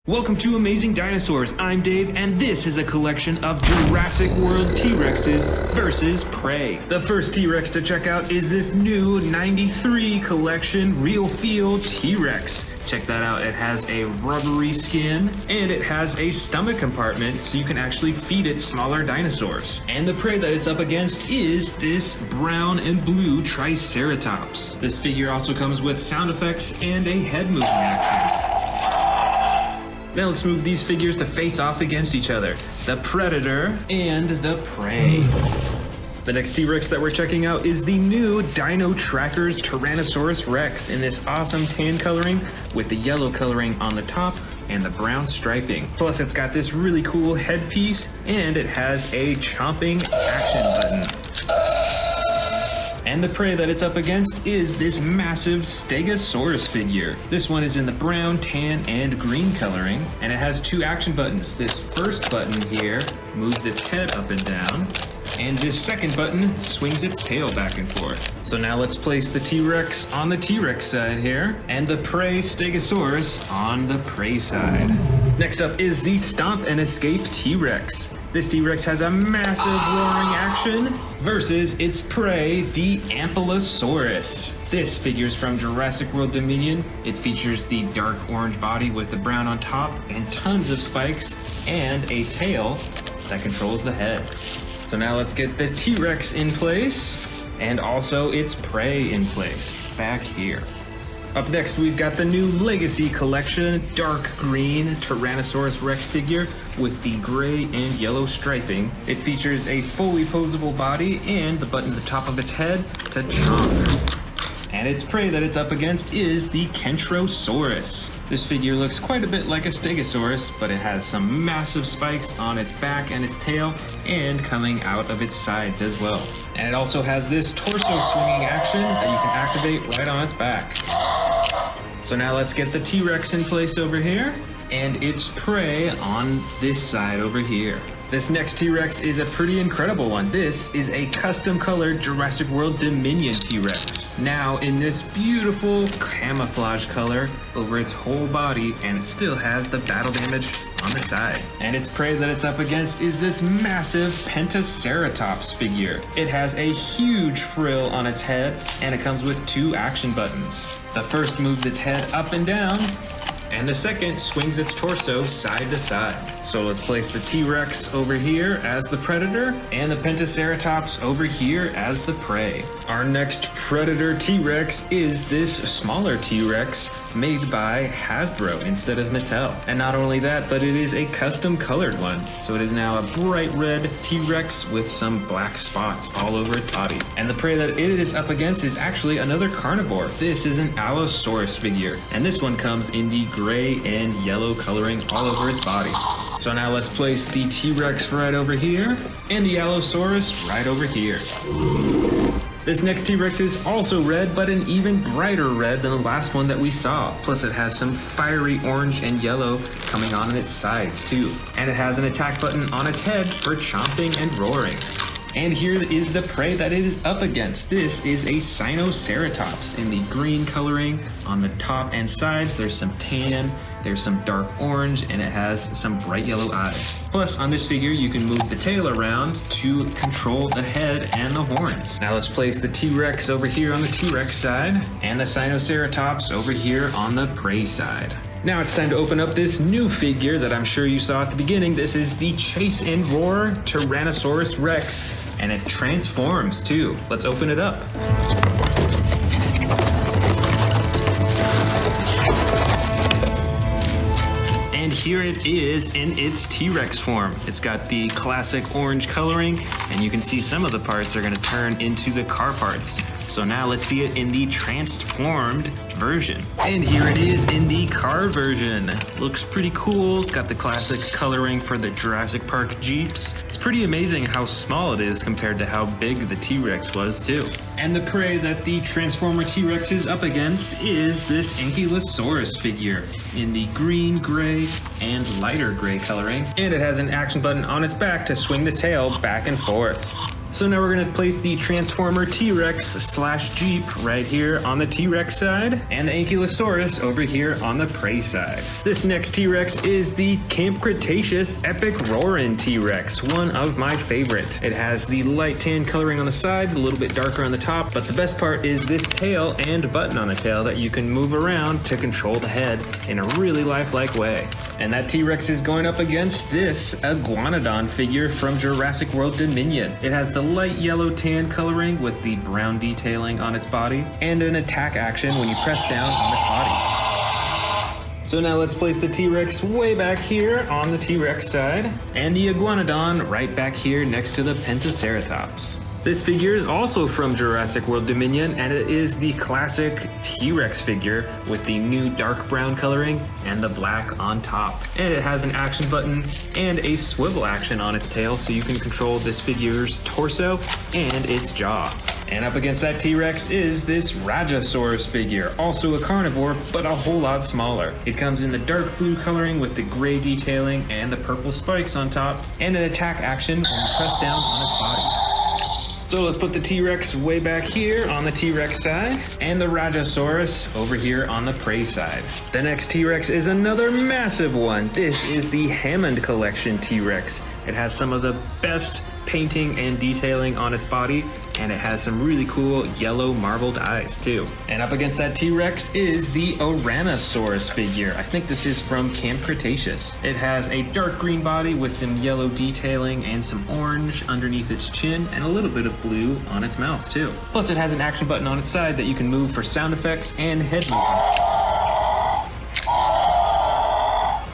Welcome to Amazing Dinosaurs. I'm Dave, and this is a collection of Jurassic World T-Rexes versus prey. The first T-Rex to check out is this new 93 collection Real Feel T-Rex. Check that out. It has a rubbery skin, and it has a stomach compartment so you can actually feed it smaller dinosaurs. And the prey that it's up against is this brown and blue Triceratops. This figure also comes with sound effects and a head movement actor. Now let's move these figures to face off against each other. The Predator and the Prey. The next T-Rex that we're checking out is the new Dino Trackers Tyrannosaurus Rex in this awesome tan coloring with the yellow coloring on the top and the brown striping. Plus it's got this really cool headpiece and it has a chomping action button. And the prey that it's up against is this massive Stegosaurus figure. This one is in the brown, tan, and green coloring, and it has two action buttons. This first button here moves its head up and down, and this second button swings its tail back and forth. So now let's place the T-Rex on the T-Rex side here, and the prey Stegosaurus on the prey side. Next up is the Stomp and Escape T-Rex. This T-Rex has a massive roaring action versus its prey, the Ankylosaurus. This figure's from Jurassic World Dominion. It features the dark orange body with the brown on top and tons of spikes and a tail that controls the head. So now let's get the T-Rex in place and also its prey in place back here. Up next, we've got the new Legacy Collection dark green Tyrannosaurus Rex figure with the gray and yellow striping. It features a fully posable body and the button at the top of its head to chomp. And its prey that it's up against is the Kentrosaurus. This figure looks quite a bit like a Stegosaurus, but it has some massive spikes on its back and its tail and coming out of its sides as well. And it also has this torso swinging action that you can activate right on its back. So now let's get the T-Rex in place over here and its prey on this side over here. This next T-Rex is a pretty incredible one. This is a custom colored Jurassic World Dominion T-Rex. Now in this beautiful camouflage color over its whole body, and it still has the battle damage on the side. And its prey that it's up against is this massive Pentaceratops figure. It has a huge frill on its head, and it comes with two action buttons. The first moves its head up and down, and the second swings its torso side to side. So let's place the T-Rex over here as the Predator and the Pentaceratops over here as the prey. Our next Predator T-Rex is this smaller T-Rex made by Hasbro instead of Mattel. And not only that, but it is a custom colored one. So it is now a bright red T-Rex with some black spots all over its body. And the prey that it is up against is actually another carnivore. This is an Allosaurus figure, and this one comes in the gray and yellow coloring all over its body. So now let's place the T-Rex right over here and the Allosaurus right over here. This next T-Rex is also red, but an even brighter red than the last one that we saw. Plus it has some fiery orange and yellow coming on its sides too. And it has an attack button on its head for chomping and roaring. And here is the prey that it is up against. This is a Spinosaurus in the green coloring on the top and sides. There's some tan, there's some dark orange, and it has some bright yellow eyes. Plus, on this figure, you can move the tail around to control the head and the horns. Now let's place the T-Rex over here on the T-Rex side, and the Spinosaurus over here on the prey side. Now it's time to open up this new figure that I'm sure you saw at the beginning. This is the Chase and Roar Tyrannosaurus Rex, and it transforms too. Let's open it up. And here it is in its T-Rex form. It's got the classic orange coloring, and you can see some of the parts are gonna turn into the car parts. So now let's see it in the transformed version. And here it is in the car version. Looks pretty cool. It's got the classic coloring for the Jurassic Park Jeeps. It's pretty amazing how small it is compared to how big the T-Rex was too. And the prey that the Transformer T-Rex is up against is this Ankylosaurus figure in the green, gray, and lighter gray coloring. And it has an action button on its back to swing the tail back and forth. So now we're gonna place the Transformer T-Rex slash Jeep right here on the T-Rex side, and the Ankylosaurus over here on the prey side. This next T-Rex is the Camp Cretaceous Epic Roarin' T-Rex, one of my favorite. It has the light tan coloring on the sides, a little bit darker on the top, but the best part is this tail and button on the tail that you can move around to control the head in a really lifelike way. And that T-Rex is going up against this Iguanodon figure from Jurassic World Dominion. It has the light yellow tan coloring with the brown detailing on its body, and an attack action when you press down on its body. So now let's place the T-Rex way back here on the T-Rex side, and the Iguanodon right back here next to the Pentaceratops. This figure is also from Jurassic World Dominion, and it is the classic T-Rex figure with the new dark brown coloring and the black on top. And it has an action button and a swivel action on its tail, so you can control this figure's torso and its jaw. And up against that T-Rex is this Rajasaurus figure, also a carnivore, but a whole lot smaller. It comes in the dark blue coloring with the gray detailing and the purple spikes on top, and an attack action when you press down on its body. So let's put the T-Rex way back here on the T-Rex side, and the Rajasaurus over here on the prey side. The next T-Rex is another massive one. This is the Hammond Collection T-Rex. It has some of the best painting and detailing on its body, and it has some really cool yellow marbled eyes too. And up against that T-Rex is the Ouranosaurus figure. I think this is from Camp Cretaceous. It has a dark green body with some yellow detailing and some orange underneath its chin, and a little bit of blue on its mouth too. Plus it has an action button on its side that you can move for sound effects and head movement.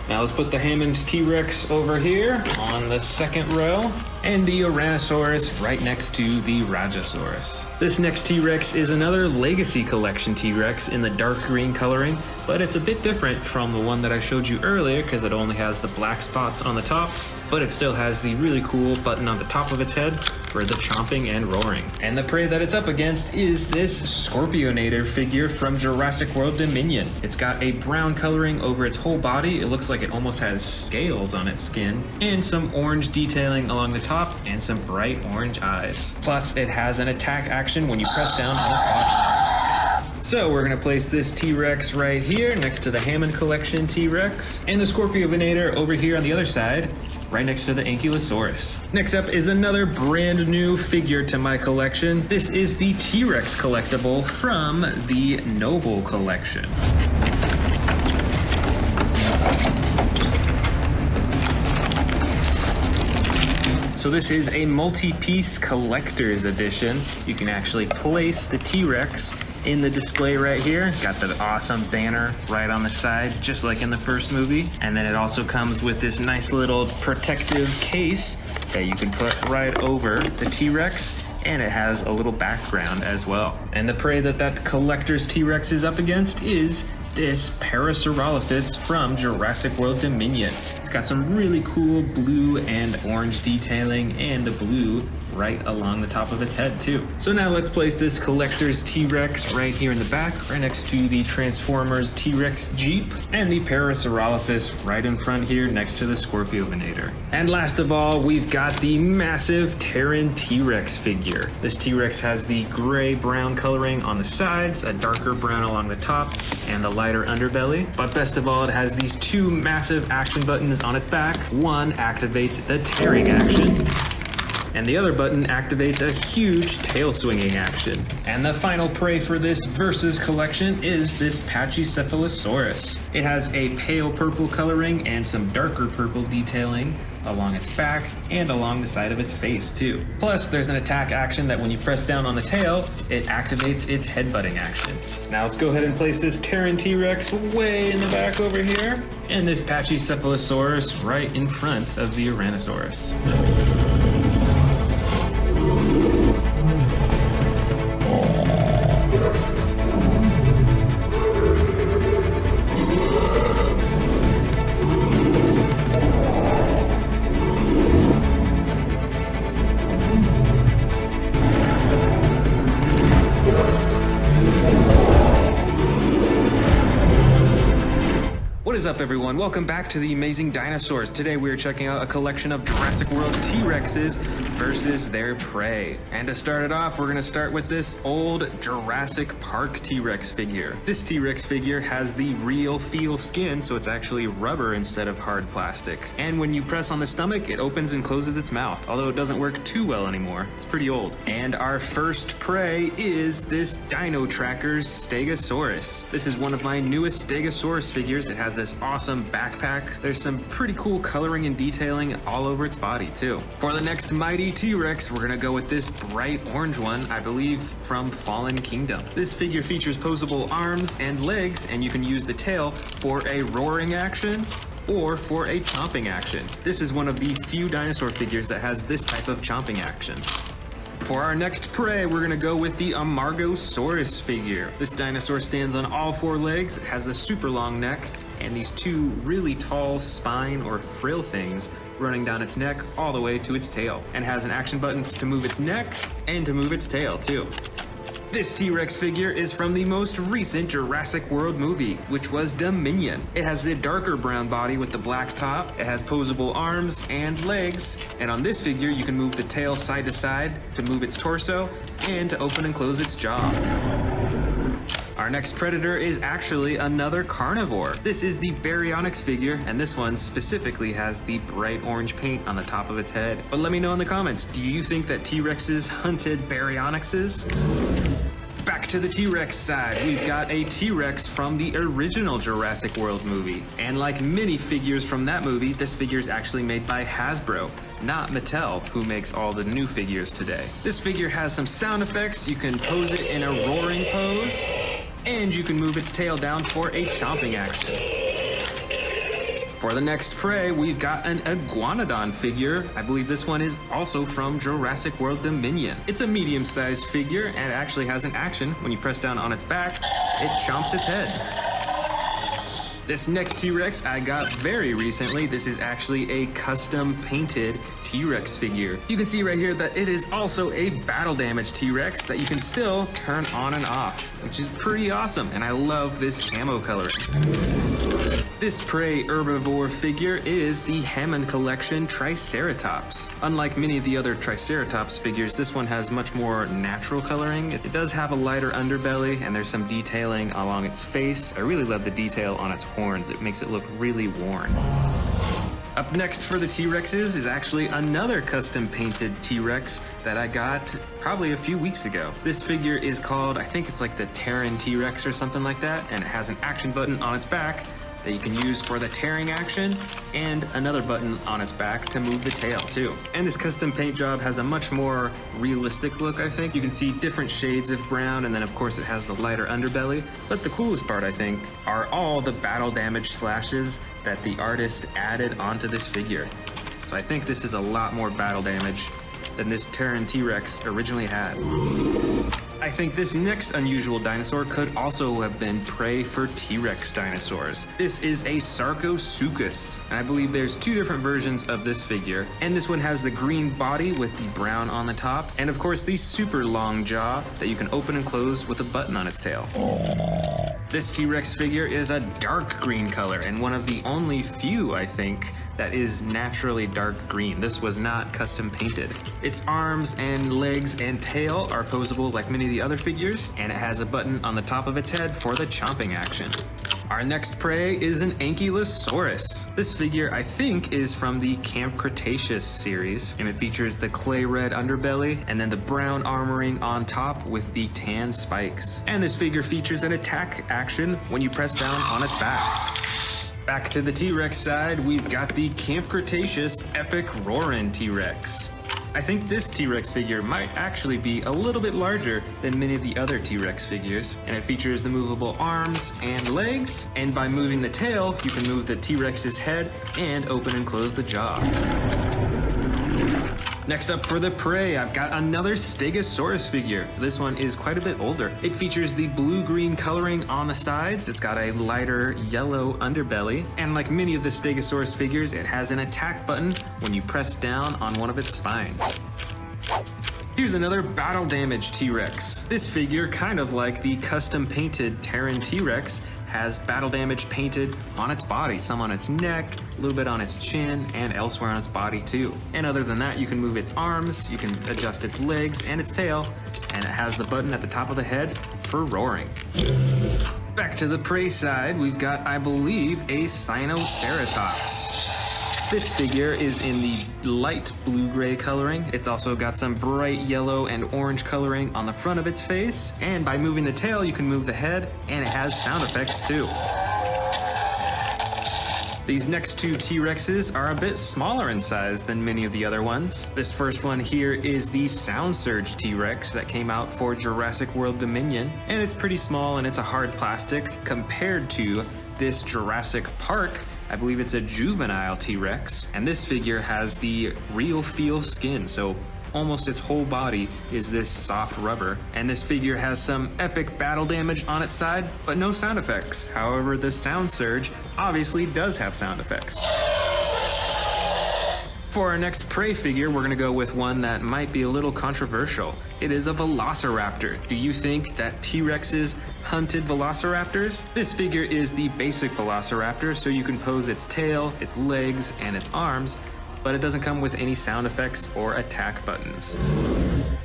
Now let's put the Hammond T-Rex over here on the second row, and the Ouranosaurus right next to the Rajasaurus. This next T-Rex is another Legacy Collection T-Rex in the dark green coloring, but it's a bit different from the one that I showed you earlier because it only has the black spots on the top, but it still has the really cool button on the top of its head for the chomping and roaring. And the prey that it's up against is this Scorpionator figure from Jurassic World Dominion. It's got a brown coloring over its whole body. It looks like it almost has scales on its skin, and some orange detailing along the top, and some bright orange eyes. Plus it has an attack action when you press down on its body. So we're gonna place this T-Rex right here next to the Hammond Collection T-Rex, and the Scorpionator over here on the other side, right next to the Ankylosaurus. Next up is another brand new figure to my collection. This is the T-Rex collectible from the Noble Collection. So this is a multi-piece collector's edition. You can actually place the T-Rex in the display right here. Got the awesome banner right on the side, just like in the first movie. And then it also comes with this nice little protective case that you can put right over the T-Rex, and it has a little background as well. And the prey that collector's T-Rex is up against is this Parasaurolophus from Jurassic World Dominion. It's got some really cool blue and orange detailing, and the blue right along the top of its head too. So now let's place this collector's T-Rex right here in the back, right next to the Transformers T-Rex Jeep, and the Parasaurolophus right in front here next to the Scorpionator. And last of all, we've got the massive Terran T-Rex figure. This T-Rex has the gray-brown coloring on the sides, a darker brown along the top, and the lighter underbelly. But best of all, it has these two massive action buttons on its back. One activates the tearing action, and the other button activates a huge tail swinging action. And the final prey for this Versus collection is this Pachycephalosaurus. It has a pale purple coloring and some darker purple detailing along its back and along the side of its face too. Plus there's an attack action that when you press down on the tail, it activates its headbutting action. Now let's go ahead and place this Terran T-Rex way in the back over here, and this Pachycephalosaurus right in front of the Ouranosaurus. What is up, everyone? Welcome back to the Amazing Dinosaurs. Today we are checking out a collection of Jurassic World T-Rexes versus their prey. And to start it off, we're going to start with this old Jurassic Park T-Rex figure. This T-Rex figure has the real feel skin, so it's actually rubber instead of hard plastic. And when you press on the stomach, it opens and closes its mouth, although it doesn't work too well anymore. It's pretty old. And our first prey is this Dino Tracker's Stegosaurus. This is one of my newest Stegosaurus figures. It has this awesome backpack. There's some pretty cool coloring and detailing all over its body too. For the next mighty T-Rex, we're gonna go with this bright orange one, I believe from Fallen Kingdom. This figure features posable arms and legs, and you can use the tail for a roaring action or for a chomping action. This is one of the few dinosaur figures that has this type of chomping action. For our next prey, we're gonna go with the Amargosaurus figure. This dinosaur stands on all four legs, it has the super long neck, and these two really tall spine or frill things running down its neck all the way to its tail, and has an action button to move its neck and to move its tail too. This T-Rex figure is from the most recent Jurassic World movie, which was Dominion. It has the darker brown body with the black top, it has posable arms and legs, and on this figure you can move the tail side to side to move its torso and to open and close its jaw. Our next predator is actually another carnivore. This is the Baryonyx figure, and this one specifically has the bright orange paint on the top of its head. But let me know in the comments, do you think that T-Rexes hunted Baryonyxes? Back to the T-Rex side, we've got a T-Rex from the original Jurassic World movie. And like many figures from that movie, this figure is actually made by Hasbro, not Mattel, who makes all the new figures today. This figure has some sound effects. You can pose it in a roaring pose, and you can move its tail down for a chomping action. For the next prey, we've got an Iguanodon figure. I believe this one is also from Jurassic World Dominion. It's a medium-sized figure, and it actually has an action. When you press down on its back, it chomps its head. This next T-Rex I got very recently. This is actually a custom painted T-Rex figure. You can see right here that it is also a battle damage T-Rex that you can still turn on and off, which is pretty awesome, and I love this camo coloring. This prey herbivore figure is the Hammond Collection Triceratops. Unlike many of the other Triceratops figures, this one has much more natural coloring. It does have a lighter underbelly, and there's some detailing along its face. I really love the detail on its horns. It makes it look really worn. Up next for the T-Rexes is actually another custom painted T-Rex that I got probably a few weeks ago. This figure is called, I think it's like the Terran T-Rex or something like that, and it has an action button on its back that you can use for the tearing action, and another button on its back to move the tail too. And this custom paint job has a much more realistic look, I think. You can see different shades of brown, and then of course it has the lighter underbelly. But the coolest part, I think, are all the battle damage slashes that the artist added onto this figure. So I think this is a lot more battle damage than this Terran T-Rex originally had. I think this next unusual dinosaur could also have been prey for T-Rex dinosaurs. This is a Sarcosuchus, and I believe there's two different versions of this figure. And this one has the green body with the brown on the top, and of course the super long jaw that you can open and close with a button on its tail. This T-Rex figure is a dark green color, and one of the only few, I think, that is naturally dark green. This was not custom painted. Its arms and legs and tail are posable like many of the other figures, and it has a button on the top of its head for the chomping action. Our next prey is an Ankylosaurus. This figure, I think, is from the Camp Cretaceous series, and it features the clay red underbelly and then the brown armoring on top with the tan spikes. And this figure features an attack action when you press down on its back. Back to the T-Rex side, we've got the Camp Cretaceous Epic Roarin' T-Rex. I think this T-Rex figure might actually be a little bit larger than many of the other T-Rex figures, and it features the movable arms and legs, and by moving the tail, you can move the T-Rex's head and open and close the jaw. Next up for the prey, I've got another Stegosaurus figure. This one is quite a bit older. It features the blue-green coloring on the sides. It's got a lighter yellow underbelly. And like many of the Stegosaurus figures, it has an attack button when you press down on one of its spines. Here's another battle damage T-Rex. This figure, kind of like the custom painted Terran T-Rex, has battle damage painted on its body, some on its neck, a little bit on its chin, and elsewhere on its body too. And other than that, you can move its arms, you can adjust its legs and its tail, and it has the button at the top of the head for roaring. Back to the prey side, we've got, I believe, a Spinosaurus. This figure is in the light blue-gray coloring. It's also got some bright yellow and orange coloring on the front of its face. And by moving the tail, you can move the head, and it has sound effects too. These next two T-Rexes are a bit smaller in size than many of the other ones. This first one here is the Sound Surge T-Rex that came out for Jurassic World Dominion, and it's pretty small and it's a hard plastic compared to this Jurassic Park. I believe it's a juvenile T-Rex, and this figure has the real feel skin, so almost its whole body is this soft rubber. And this figure has some epic battle damage on its side, but no sound effects. However, the Sound Surge obviously does have sound effects. For our next prey figure, we're gonna go with one that might be a little controversial. It is a Velociraptor. Do you think that T-Rexes hunted Velociraptors? This figure is the basic Velociraptor, so you can pose its tail, its legs, and its arms, but it doesn't come with any sound effects or attack buttons.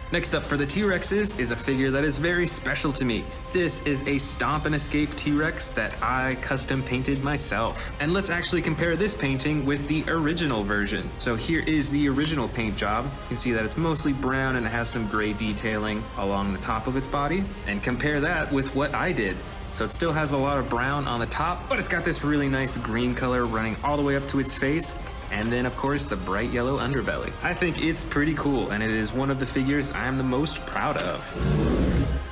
Next up for the T-Rexes is a figure that is very special to me. This is a Stomp and Escape T-Rex that I custom painted myself. And let's actually compare this painting with the original version. So here is the original paint job. You can see that it's mostly brown and it has some gray detailing along the top of its body. And compare that with what I did. So it still has a lot of brown on the top, but it's got this really nice green color running all the way up to its face. And then of course the bright yellow underbelly. I think it's pretty cool, and it is one of the figures I'm the most proud of.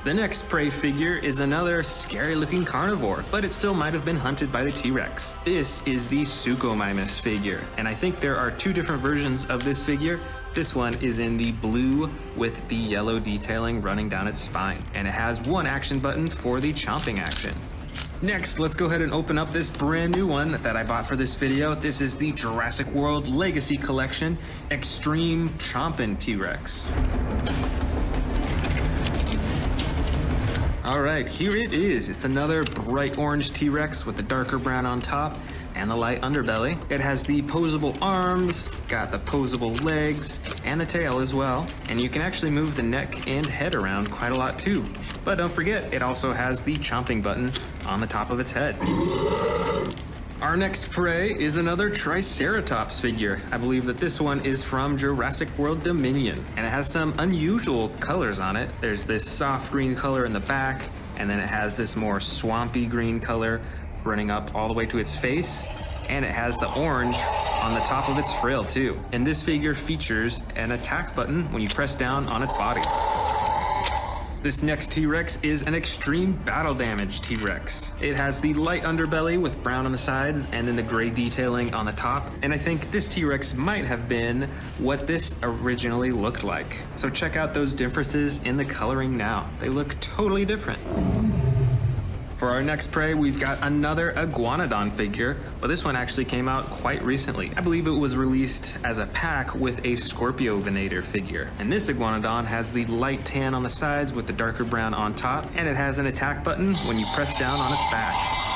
The next prey figure is another scary looking carnivore, but it still might have been hunted by the T-Rex. This is the Suchomimus figure, and I think there are two different versions of this figure. This one is in the blue with the yellow detailing running down its spine, and it has one action button for the chomping action. Next, let's go ahead and open up this brand new one that I bought for this video. This is the Jurassic World Legacy Collection Extreme Chompin' T-Rex. All right, here it is. It's another bright orange T-Rex with the darker brown on top and the light underbelly. It has the posable arms, it's got the posable legs, and the tail as well. And you can actually move the neck and head around quite a lot too. But don't forget, it also has the chomping button on the top of its head. Our next prey is another Triceratops figure. I believe that this one is from Jurassic World Dominion, and it has some unusual colors on it. There's this soft green color in the back, and then it has this more swampy green color running up all the way to its face, and it has the orange on the top of its frill too. And this figure features an attack button when you press down on its body. This next T-Rex is an extreme battle damage T-Rex. It has the light underbelly with brown on the sides and then the gray detailing on the top. And I think this T-Rex might have been what this originally looked like. So check out those differences in the coloring now. They look totally different. For our next prey, we've got another Iguanodon figure, but this one actually came out quite recently. I believe it was released as a pack with a Scorpiovinator figure. And this Iguanodon has the light tan on the sides with the darker brown on top, and it has an attack button when you press down on its back.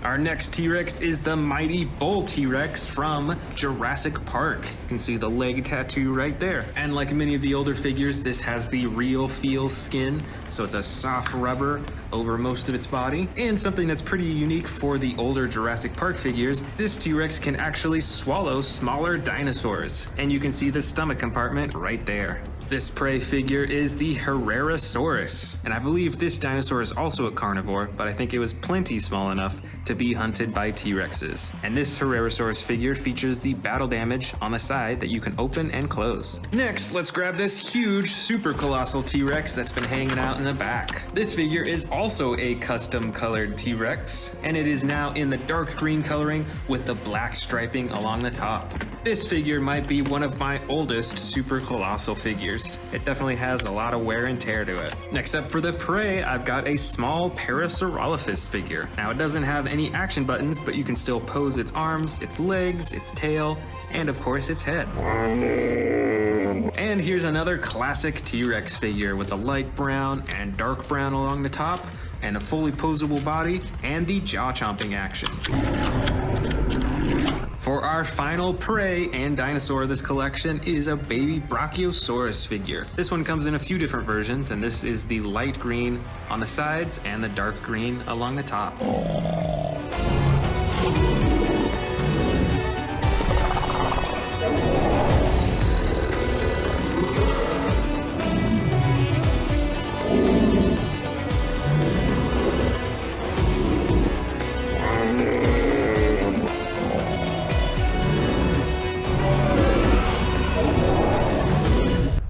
Our next T-Rex is the Mighty Bull T-Rex from Jurassic Park. You can see the leg tattoo right there. And like many of the older figures, this has the real feel skin, so it's a soft rubber over most of its body. And something that's pretty unique for the older Jurassic Park figures, this T-Rex can actually swallow smaller dinosaurs. And you can see the stomach compartment right there. This prey figure is the Herrerasaurus, and I believe this dinosaur is also a carnivore, but I think it was plenty small enough to be hunted by T-Rexes. And this Herrerasaurus figure features the battle damage on the side that you can open and close. Next, let's grab this huge super colossal T-Rex that's been hanging out in the back. This figure is also a custom colored T-Rex, and it is now in the dark green coloring with the black striping along the top. This figure might be one of my oldest super colossal figures. It definitely has a lot of wear and tear to it. Next up for the prey, I've got a small Parasaurolophus figure. Now it doesn't have any action buttons, but you can still pose its arms, its legs, its tail, and of course its head. And here's another classic T-Rex figure with a light brown and dark brown along the top, and a fully posable body, and the jaw chomping action. For our final prey and dinosaur of this collection is a baby Brachiosaurus figure. This one comes in a few different versions, and this is the light green on the sides and the dark green along the top.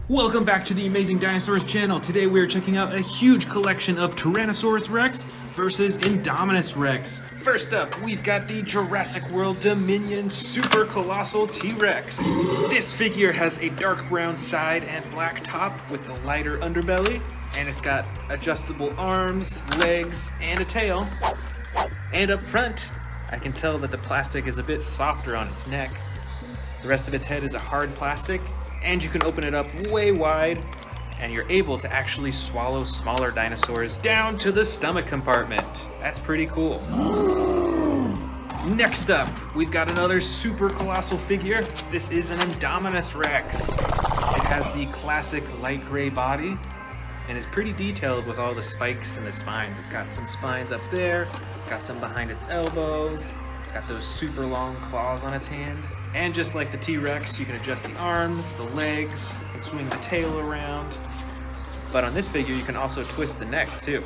Welcome back to the Amazing Dinosaurs channel. Today we are checking out a huge collection of Tyrannosaurus Rex versus Indominus Rex. First up, we've got the Jurassic World Dominion Super Colossal T-Rex. This figure has a dark brown side and black top with a lighter underbelly, and it's got adjustable arms, legs, and a tail. And up front, I can tell that the plastic is a bit softer on its neck. The rest of its head is a hard plastic, and you can open it up way wide, and you're able to actually swallow smaller dinosaurs down to the stomach compartment. That's pretty cool. Next up, we've got another super colossal figure. This is an Indominus Rex. It has the classic light gray body and is pretty detailed with all the spikes and the spines. It's got some spines up there, it's got some behind its elbows, it's got those super long claws on its hand. And just like the T-Rex, you can adjust the arms, the legs, and swing the tail around. But on this figure, you can also twist the neck too.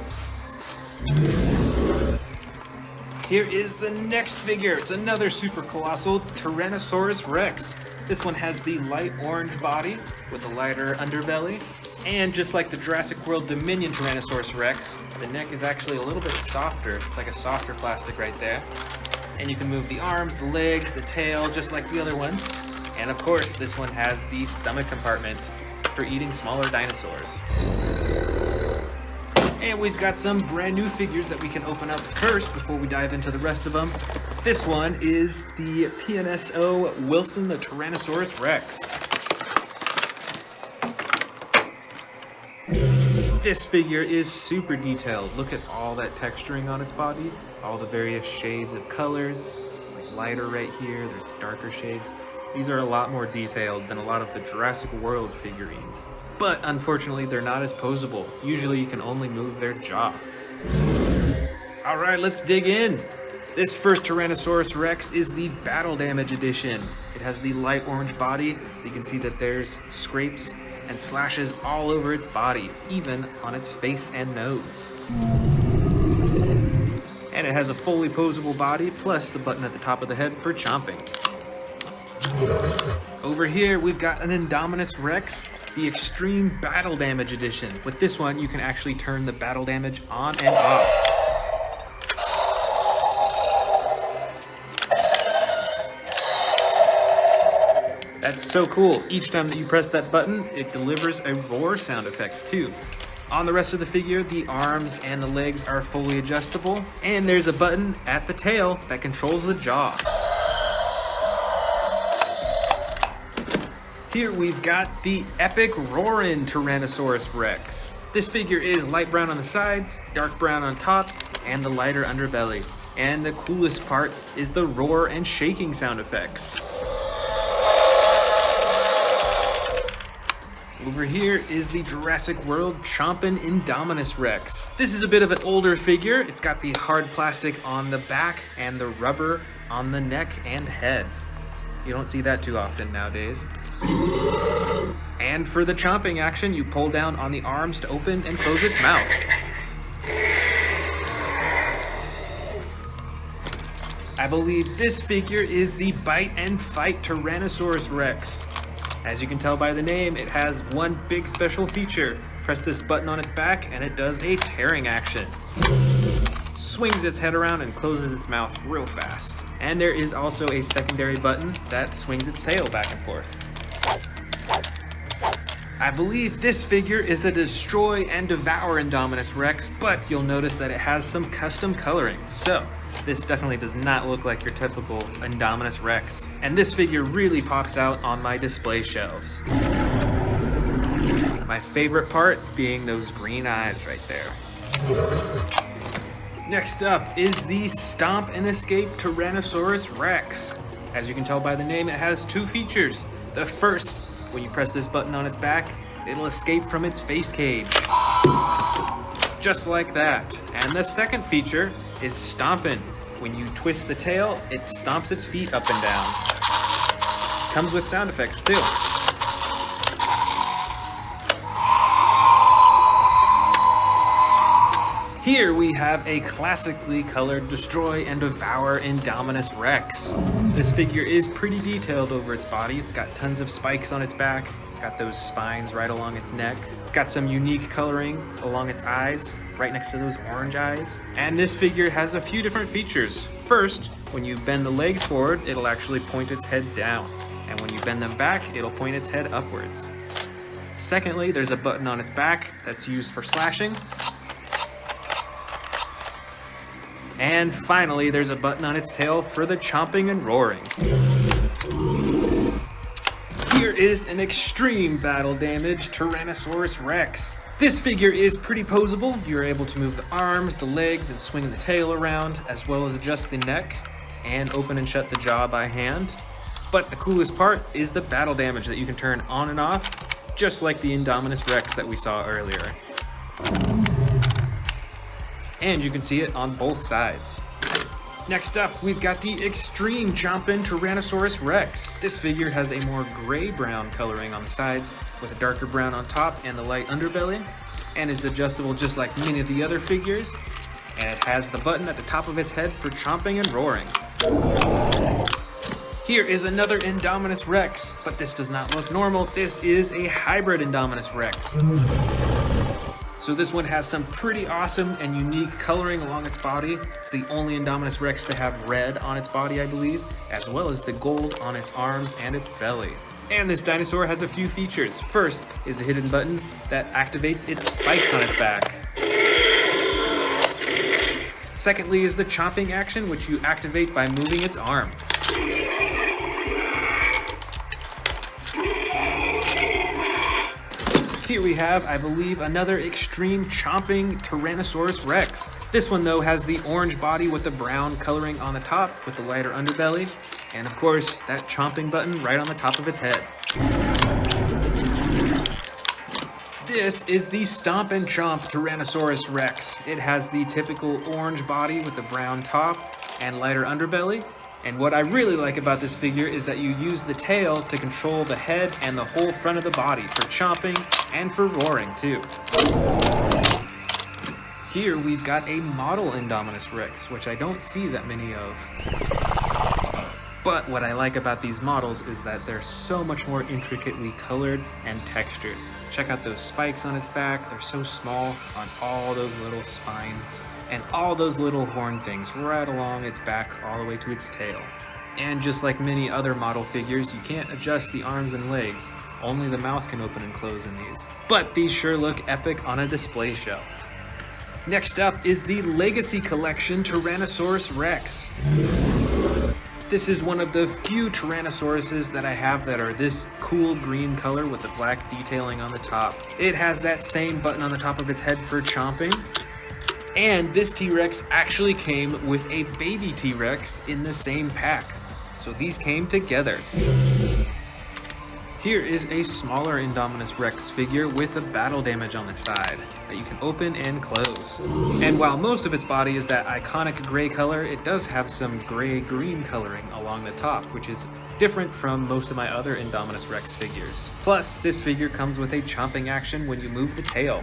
Here is the next figure. It's another super colossal Tyrannosaurus Rex. This one has the light orange body with a lighter underbelly. And just like the Jurassic World Dominion Tyrannosaurus Rex, the neck is actually a little bit softer. It's like a softer plastic right there. And you can move the arms, the legs, the tail, just like the other ones. And of course, this one has the stomach compartment for eating smaller dinosaurs. And we've got some brand new figures that we can open up first before we dive into the rest of them. This one is the PNSO Wilson the Tyrannosaurus Rex. This figure is super detailed. Look at all that texturing on its body, all the various shades of colors. It's like lighter right here, there's darker shades. These are a lot more detailed than a lot of the Jurassic World figurines. But unfortunately, they're not as posable. Usually you can only move their jaw. All right, let's dig in. This first Tyrannosaurus Rex is the Battle Damage Edition. It has the light orange body. You can see that there's scrapes and slashes all over its body, even on its face and nose. And it has a fully posable body, plus the button at the top of the head for chomping. Over here, we've got an Indominus Rex, the Extreme Battle Damage Edition. With this one, you can actually turn the battle damage on and off. That's so cool. Each time that you press that button, it delivers a roar sound effect too. On the rest of the figure, the arms and the legs are fully adjustable, and there's a button at the tail that controls the jaw. Here we've got the epic Roarin' Tyrannosaurus Rex. This figure is light brown on the sides, dark brown on top, and the lighter underbelly. And the coolest part is the roar and shaking sound effects. Over here is the Jurassic World Chompin' Indominus Rex. This is a bit of an older figure. It's got the hard plastic on the back and the rubber on the neck and head. You don't see that too often nowadays. And for the chomping action, you pull down on the arms to open and close its mouth. I believe this figure is the Bite and Fight Tyrannosaurus Rex. As you can tell by the name, it has one big special feature. Press this button on its back and it does a tearing action. Swings its head around and closes its mouth real fast. And there is also a secondary button that swings its tail back and forth. I believe this figure is the Destroy and Devour Indominus Rex, but you'll notice that it has some custom coloring. So this definitely does not look like your typical Indominus Rex. And this figure really pops out on my display shelves. My favorite part being those green eyes right there. Next up is the Stomp and Escape Tyrannosaurus Rex. As you can tell by the name, it has two features. The first, when you press this button on its back, it'll escape from its face cage. Just like that. And the second feature is Stompin'. When you twist the tail, it stomps its feet up and down. Comes with sound effects too. Here we have a classically colored Destroy and Devour Indominus Rex. This figure is pretty detailed over its body. It's got tons of spikes on its back. It's got those spines right along its neck. It's got some unique coloring along its eyes, right next to those orange eyes. And this figure has a few different features. First, when you bend the legs forward, it'll actually point its head down. And when you bend them back, it'll point its head upwards. Secondly, there's a button on its back that's used for slashing. And finally, there's a button on its tail for the chomping and roaring. Here is an extreme battle damage Tyrannosaurus Rex. This figure is pretty poseable. You're able to move the arms, the legs, and swing the tail around, as well as adjust the neck and open and shut the jaw by hand. But the coolest part is the battle damage that you can turn on and off, just like the Indominus Rex that we saw earlier. And you can see it on both sides. Next up, we've got the Extreme Chompin' Tyrannosaurus Rex. This figure has a more gray-brown coloring on the sides, with a darker brown on top and the light underbelly, and is adjustable just like many of the other figures. And it has the button at the top of its head for chomping and roaring. Here is another Indominus Rex, but this does not look normal. This is a hybrid Indominus Rex. So this one has some pretty awesome and unique coloring along its body. It's the only Indominus Rex to have red on its body, I believe, as well as the gold on its arms and its belly. And this dinosaur has a few features. First is a hidden button that activates its spikes on its back. Secondly is the chomping action, which you activate by moving its arm. Here we have, I believe, another extreme chomping Tyrannosaurus Rex. This one, though, has the orange body with the brown coloring on the top with the lighter underbelly. And of course, that chomping button right on the top of its head. This is the Stomp and Chomp Tyrannosaurus Rex. It has the typical orange body with the brown top and lighter underbelly. And what I really like about this figure is that you use the tail to control the head and the whole front of the body for chomping and for roaring too. Here we've got a model Indominus Rex, which I don't see that many of. But what I like about these models is that they're so much more intricately colored and textured. Check out those spikes on its back. They're so small on all those little spines and all those little horn things right along its back all the way to its tail. And just like many other model figures, you can't adjust the arms and legs. Only the mouth can open and close in these. But these sure look epic on a display shelf. Next up is the Legacy Collection Tyrannosaurus Rex. This is one of the few Tyrannosauruses that I have that are this cool green color with the black detailing on the top. It has that same button on the top of its head for chomping. And this T-Rex actually came with a baby T-Rex in the same pack. So these came together. Here is a smaller Indominus Rex figure with a battle damage on the side that you can open and close. And while most of its body is that iconic gray color, it does have some gray-green coloring along the top, which is different from most of my other Indominus Rex figures. Plus, this figure comes with a chomping action when you move the tail.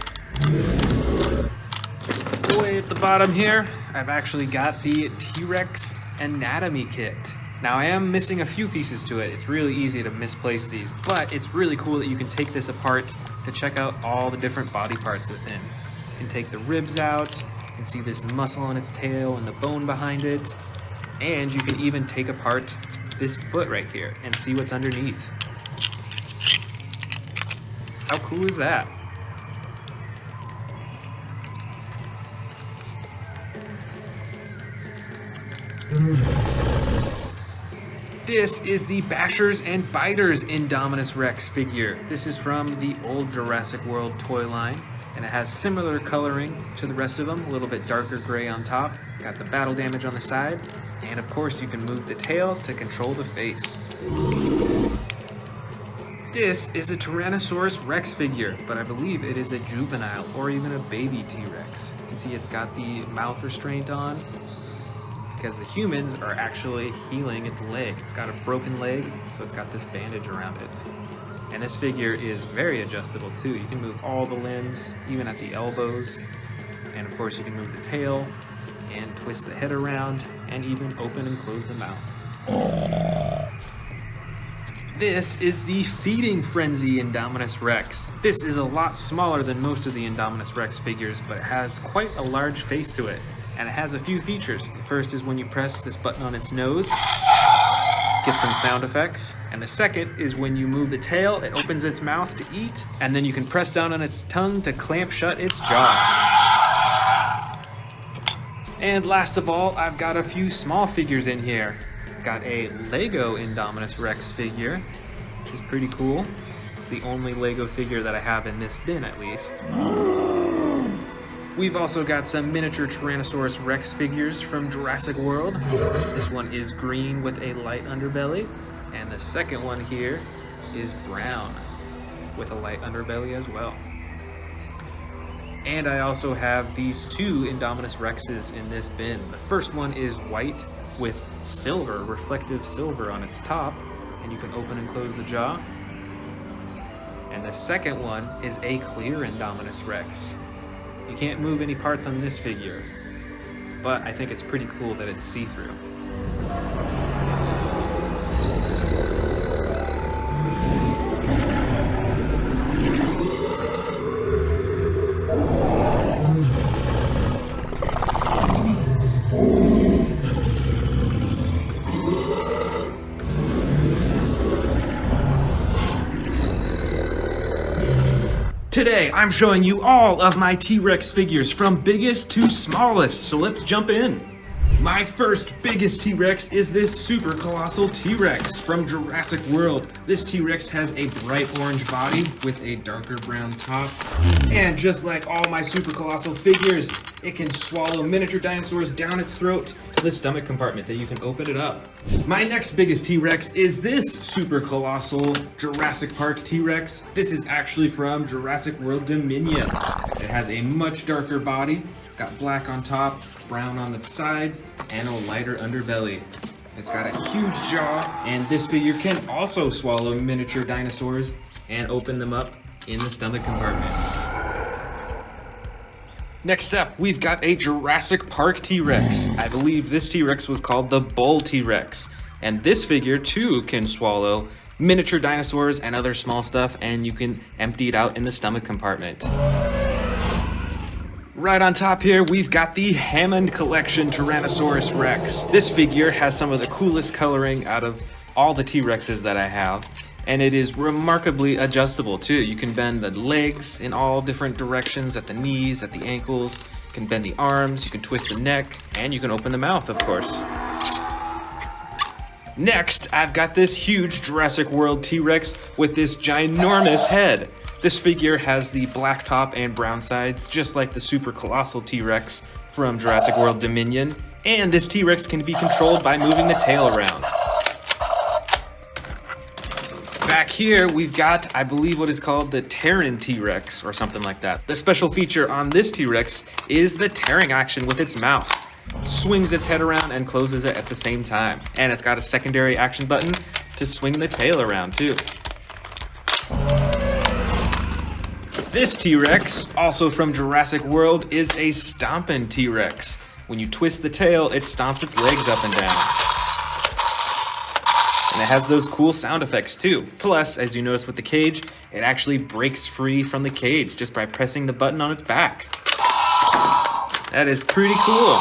Way at the bottom here, I've actually got the T-Rex anatomy kit. Now I am missing a few pieces to it. It's really easy to misplace these, but it's really cool that you can take this apart to check out all the different body parts within. You can take the ribs out, you can see this muscle on its tail and the bone behind it, and you can even take apart this foot right here and see what's underneath. How cool is that? This is the Bashers and Biters Indominus Rex figure. This is from the old Jurassic World toy line. and it has similar coloring to the rest of them, a little bit darker gray on top, got the battle damage on the side, and of course you can move the tail to control the face. This is a Tyrannosaurus Rex figure, but I believe it is a juvenile or even a baby T-Rex. You can see it's got the mouth restraint on because the humans are actually healing its leg. It's got a broken leg, so it's got this bandage around it. And this figure is very adjustable too. You can move all the limbs, even at the elbows. And of course you can move the tail and twist the head around and even open and close the mouth. This is the Feeding Frenzy Indominus Rex. This is a lot smaller than most of the Indominus Rex figures, but it has quite a large face to it. And it has a few features. The first is when you press this button on its nose, get some sound effects. And the second is when you move the tail, it opens its mouth to eat, and then you can press down on its tongue to clamp shut its jaw. And last of all, I've got a few small figures in here. Got a Lego Indominus Rex figure, which is pretty cool. It's the only Lego figure that I have in this bin, at least. We've also got some miniature Tyrannosaurus Rex figures from Jurassic World. This one is green with a light underbelly, and the second one here is brown with a light underbelly as well. And I also have these two Indominus Rexes in this bin. The first one is white with silver, reflective silver on its top, and you can open and close the jaw. And the second one is a clear Indominus Rex. You can't move any parts on this figure, but I think it's pretty cool that it's see-through. Today, I'm showing you all of my T-Rex figures from biggest to smallest, so let's jump in. My first biggest T-Rex is this super colossal T-Rex from Jurassic World. This T-Rex has a bright orange body with a darker brown top, and just like all my super colossal figures, it can swallow miniature dinosaurs down its throat to the stomach compartment that you can open it up. My next biggest T-Rex is this super colossal Jurassic Park T-Rex. This is actually from Jurassic World Dominion. It has a much darker body. It's got black on top, brown on the sides, and a lighter underbelly. It's got a huge jaw, and this figure can also swallow miniature dinosaurs and open them up in the stomach compartment. Next up, we've got a Jurassic Park T-Rex. I believe this T-Rex was called the Bull T-Rex. And this figure too can swallow miniature dinosaurs and other small stuff, and you can empty it out in the stomach compartment. Right on top here, we've got the Hammond Collection Tyrannosaurus Rex. This figure has some of the coolest coloring out of all the T-Rexes that I have. And it is remarkably adjustable too. You can bend the legs in all different directions, at the knees, at the ankles. You can bend the arms, you can twist the neck, and you can open the mouth, of course. Next, I've got this huge Jurassic World T-Rex with this ginormous head. This figure has the black top and brown sides, just like the super colossal T-Rex from Jurassic World Dominion. And this T-Rex can be controlled by moving the tail around. Back here, we've got, I believe, what is called the Terran T-Rex or something like that. The special feature on this T-Rex is the tearing action with its mouth. It swings its head around and closes it at the same time. And it's got a secondary action button to swing the tail around too. This T-Rex, also from Jurassic World, is a stompin' T-Rex. When you twist the tail, it stomps its legs up and down. And it has those cool sound effects too. Plus, as you notice with the cage, it actually breaks free from the cage just by pressing the button on its back. That is pretty cool.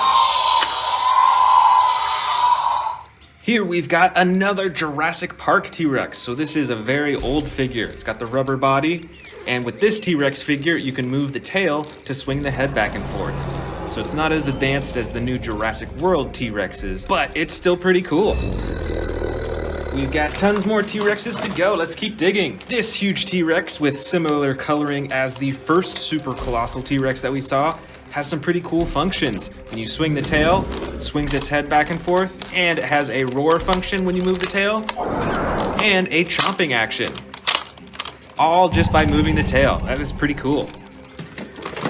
Here we've got another Jurassic Park T-Rex. So this is a very old figure. It's got the rubber body, and with this T-Rex figure, you can move the tail to swing the head back and forth. So it's not as advanced as the new Jurassic World T-Rexes, but it's still pretty cool. We've got tons more T-Rexes to go. Let's keep digging. This huge T-Rex with similar coloring as the first super colossal T-Rex that we saw has some pretty cool functions. When you swing the tail, it swings its head back and forth, and it has a roar function when you move the tail, and a chomping action. All just by moving the tail. That is pretty cool.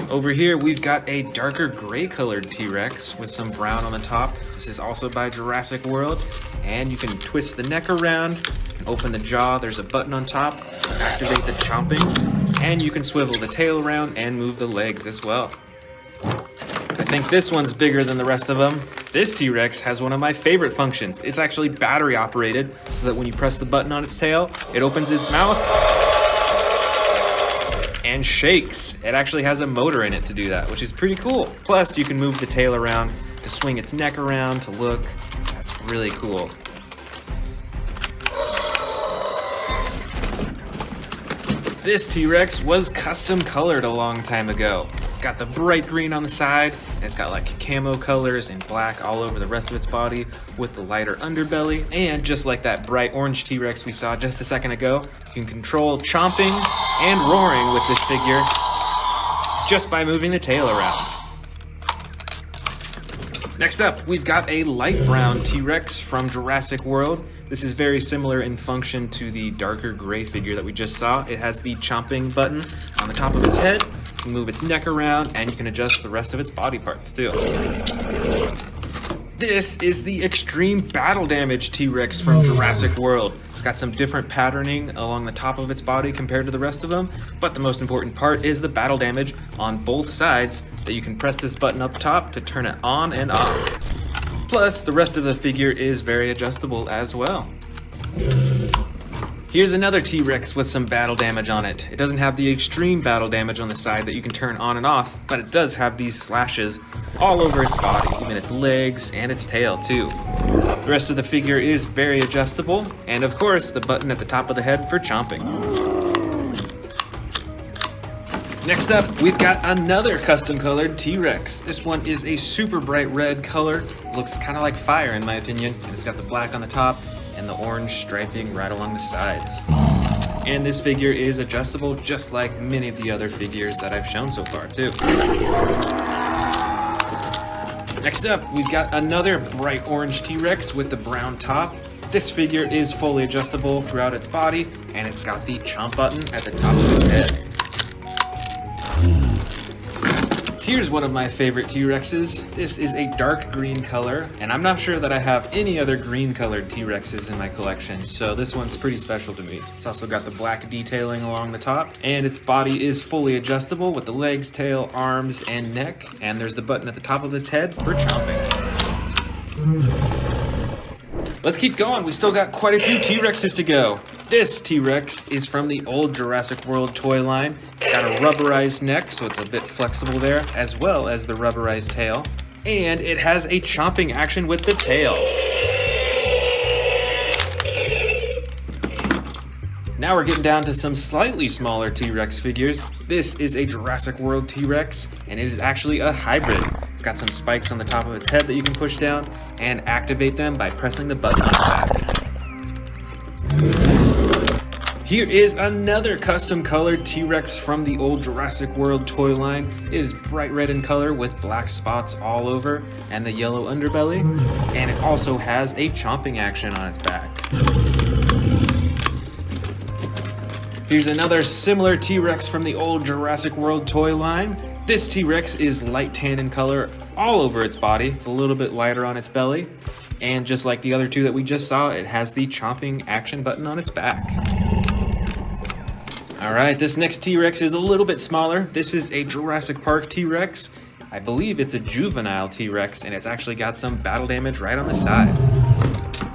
Over here, we've got a darker gray colored T-Rex with some brown on the top. This is also by Jurassic World. And you can twist the neck around, you can open the jaw, there's a button on top, activate the chomping, and you can swivel the tail around and move the legs as well. I think this one's bigger than the rest of them. This T-Rex has one of my favorite functions. It's actually battery operated, so that when you press the button on its tail, it opens its mouth and shakes. It actually has a motor in it to do that, which is pretty cool. Plus, you can move the tail around to swing its neck around to look. That's really cool. This T-Rex was custom colored a long time ago. It's got the bright green on the side, and it's got like camo colors and black all over the rest of its body with the lighter underbelly. And just like that bright orange T-Rex we saw just a second ago, you can control chomping and roaring with this figure just by moving the tail around. Next up, we've got a light brown T-Rex from Jurassic World. This is very similar in function to the darker gray figure that we just saw. It has the chomping button on the top of its head. You can move its neck around, and you can adjust the rest of its body parts too. This is the extreme battle damage T-Rex from Jurassic World. It's got some different patterning along the top of its body compared to the rest of them, but the most important part is the battle damage on both sides that you can press this button up top to turn it on and off. Plus, the rest of the figure is very adjustable as well. Here's another T-Rex with some battle damage on it. It doesn't have the extreme battle damage on the side that you can turn on and off, but it does have these slashes all over its body, even its legs and its tail too. The rest of the figure is very adjustable, and of course, the button at the top of the head for chomping. Next up, we've got another custom colored T-Rex. This one is a super bright red color. Looks kind of like fire in my opinion, and it's got the black on the top and the orange striping right along the sides. And this figure is adjustable just like many of the other figures that I've shown so far too. Next up, we've got another bright orange T-Rex with the brown top. This figure is fully adjustable throughout its body, and it's got the chomp button at the top of its head. Here's one of my favorite T-Rexes. This is a dark green color, and I'm not sure that I have any other green colored T-Rexes in my collection, so this one's pretty special to me. It's also got the black detailing along the top, and its body is fully adjustable with the legs, tail, arms, and neck, and there's the button at the top of its head for chomping. Let's keep going. We still got quite a few T-Rexes to go. This T-Rex is from the old Jurassic World toy line. It's got a rubberized neck, so it's a bit flexible there, as well as the rubberized tail. And it has a chomping action with the tail. Now we're getting down to some slightly smaller T-Rex figures. This is a Jurassic World T-Rex, and it is actually a hybrid. It's got some spikes on the top of its head that you can push down and activate them by pressing the button on the back. Here is another custom colored T-Rex from the old Jurassic World toy line. It is bright red in color with black spots all over and the yellow underbelly, and it also has a chomping action on its back. Here's another similar T-Rex from the old Jurassic World toy line. This T-Rex is light tan in color all over its body. It's a little bit lighter on its belly. And just like the other two that we just saw, it has the chomping action button on its back. All right, this next T-Rex is a little bit smaller. This is a Jurassic Park T-Rex. I believe it's a juvenile T-Rex, and it's actually got some battle damage right on the side.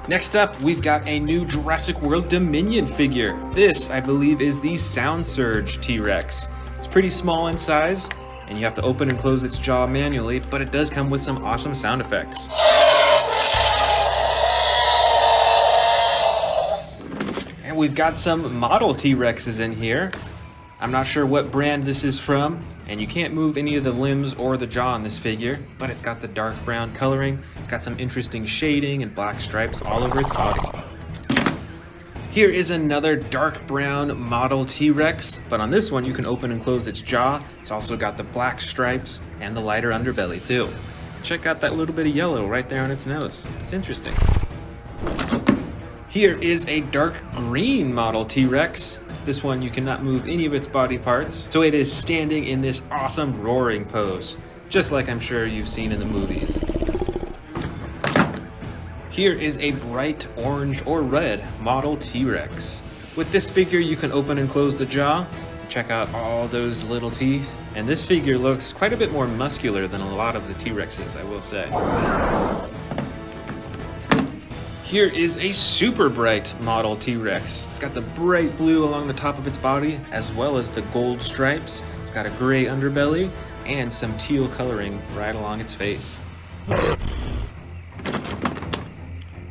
Next up, we've got a new Jurassic World Dominion figure. This, I believe, is the Sound Surge T-Rex. It's pretty small in size, and you have to open and close its jaw manually, but it does come with some awesome sound effects. And we've got some model T-Rexes in here. I'm not sure what brand this is from, and you can't move any of the limbs or the jaw on this figure, but it's got the dark brown coloring. It's got some interesting shading and black stripes all over its body. Here is another dark brown model T-Rex, but on this one you can open and close its jaw. It's also got the black stripes and the lighter underbelly too. Check out that little bit of yellow right there on its nose. It's interesting. Here is a dark green model T-Rex. This one you cannot move any of its body parts, so it is standing in this awesome roaring pose, just like I'm sure you've seen in the movies. Here is a bright orange or red model T-Rex. With this figure you can open and close the jaw, check out all those little teeth, and this figure looks quite a bit more muscular than a lot of the T-Rexes, I will say. Here is a super bright model T-Rex. It's got the bright blue along the top of its body, as well as the gold stripes. It's got a gray underbelly, and some teal coloring right along its face.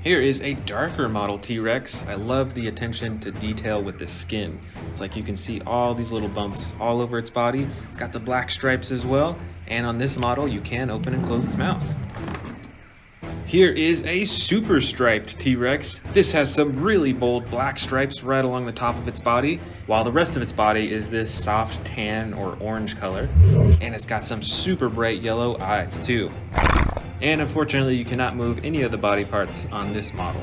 Here is a darker model T-Rex. I love the attention to detail with the skin. It's like you can see all these little bumps all over its body. It's got the black stripes as well, and on this model you can open and close its mouth. Here is a super striped T-Rex. This has some really bold black stripes right along the top of its body, while the rest of its body is this soft tan or orange color, and it's got some super bright yellow eyes too. And unfortunately, you cannot move any of the body parts on this model.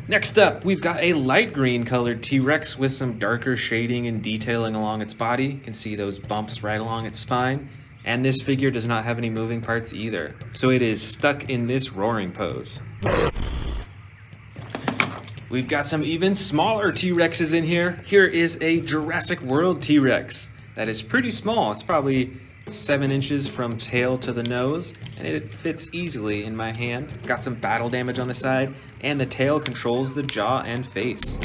Next up, we've got a light green colored T-Rex with some darker shading and detailing along its body. You can see those bumps right along its spine. And this figure does not have any moving parts either. So it is stuck in this roaring pose. We've got some even smaller T-Rexes in here. Here is a Jurassic World T-Rex that is pretty small. It's probably 7 inches from tail to the nose, and it fits easily in my hand. It's got some battle damage on the side, and the tail controls the jaw and face.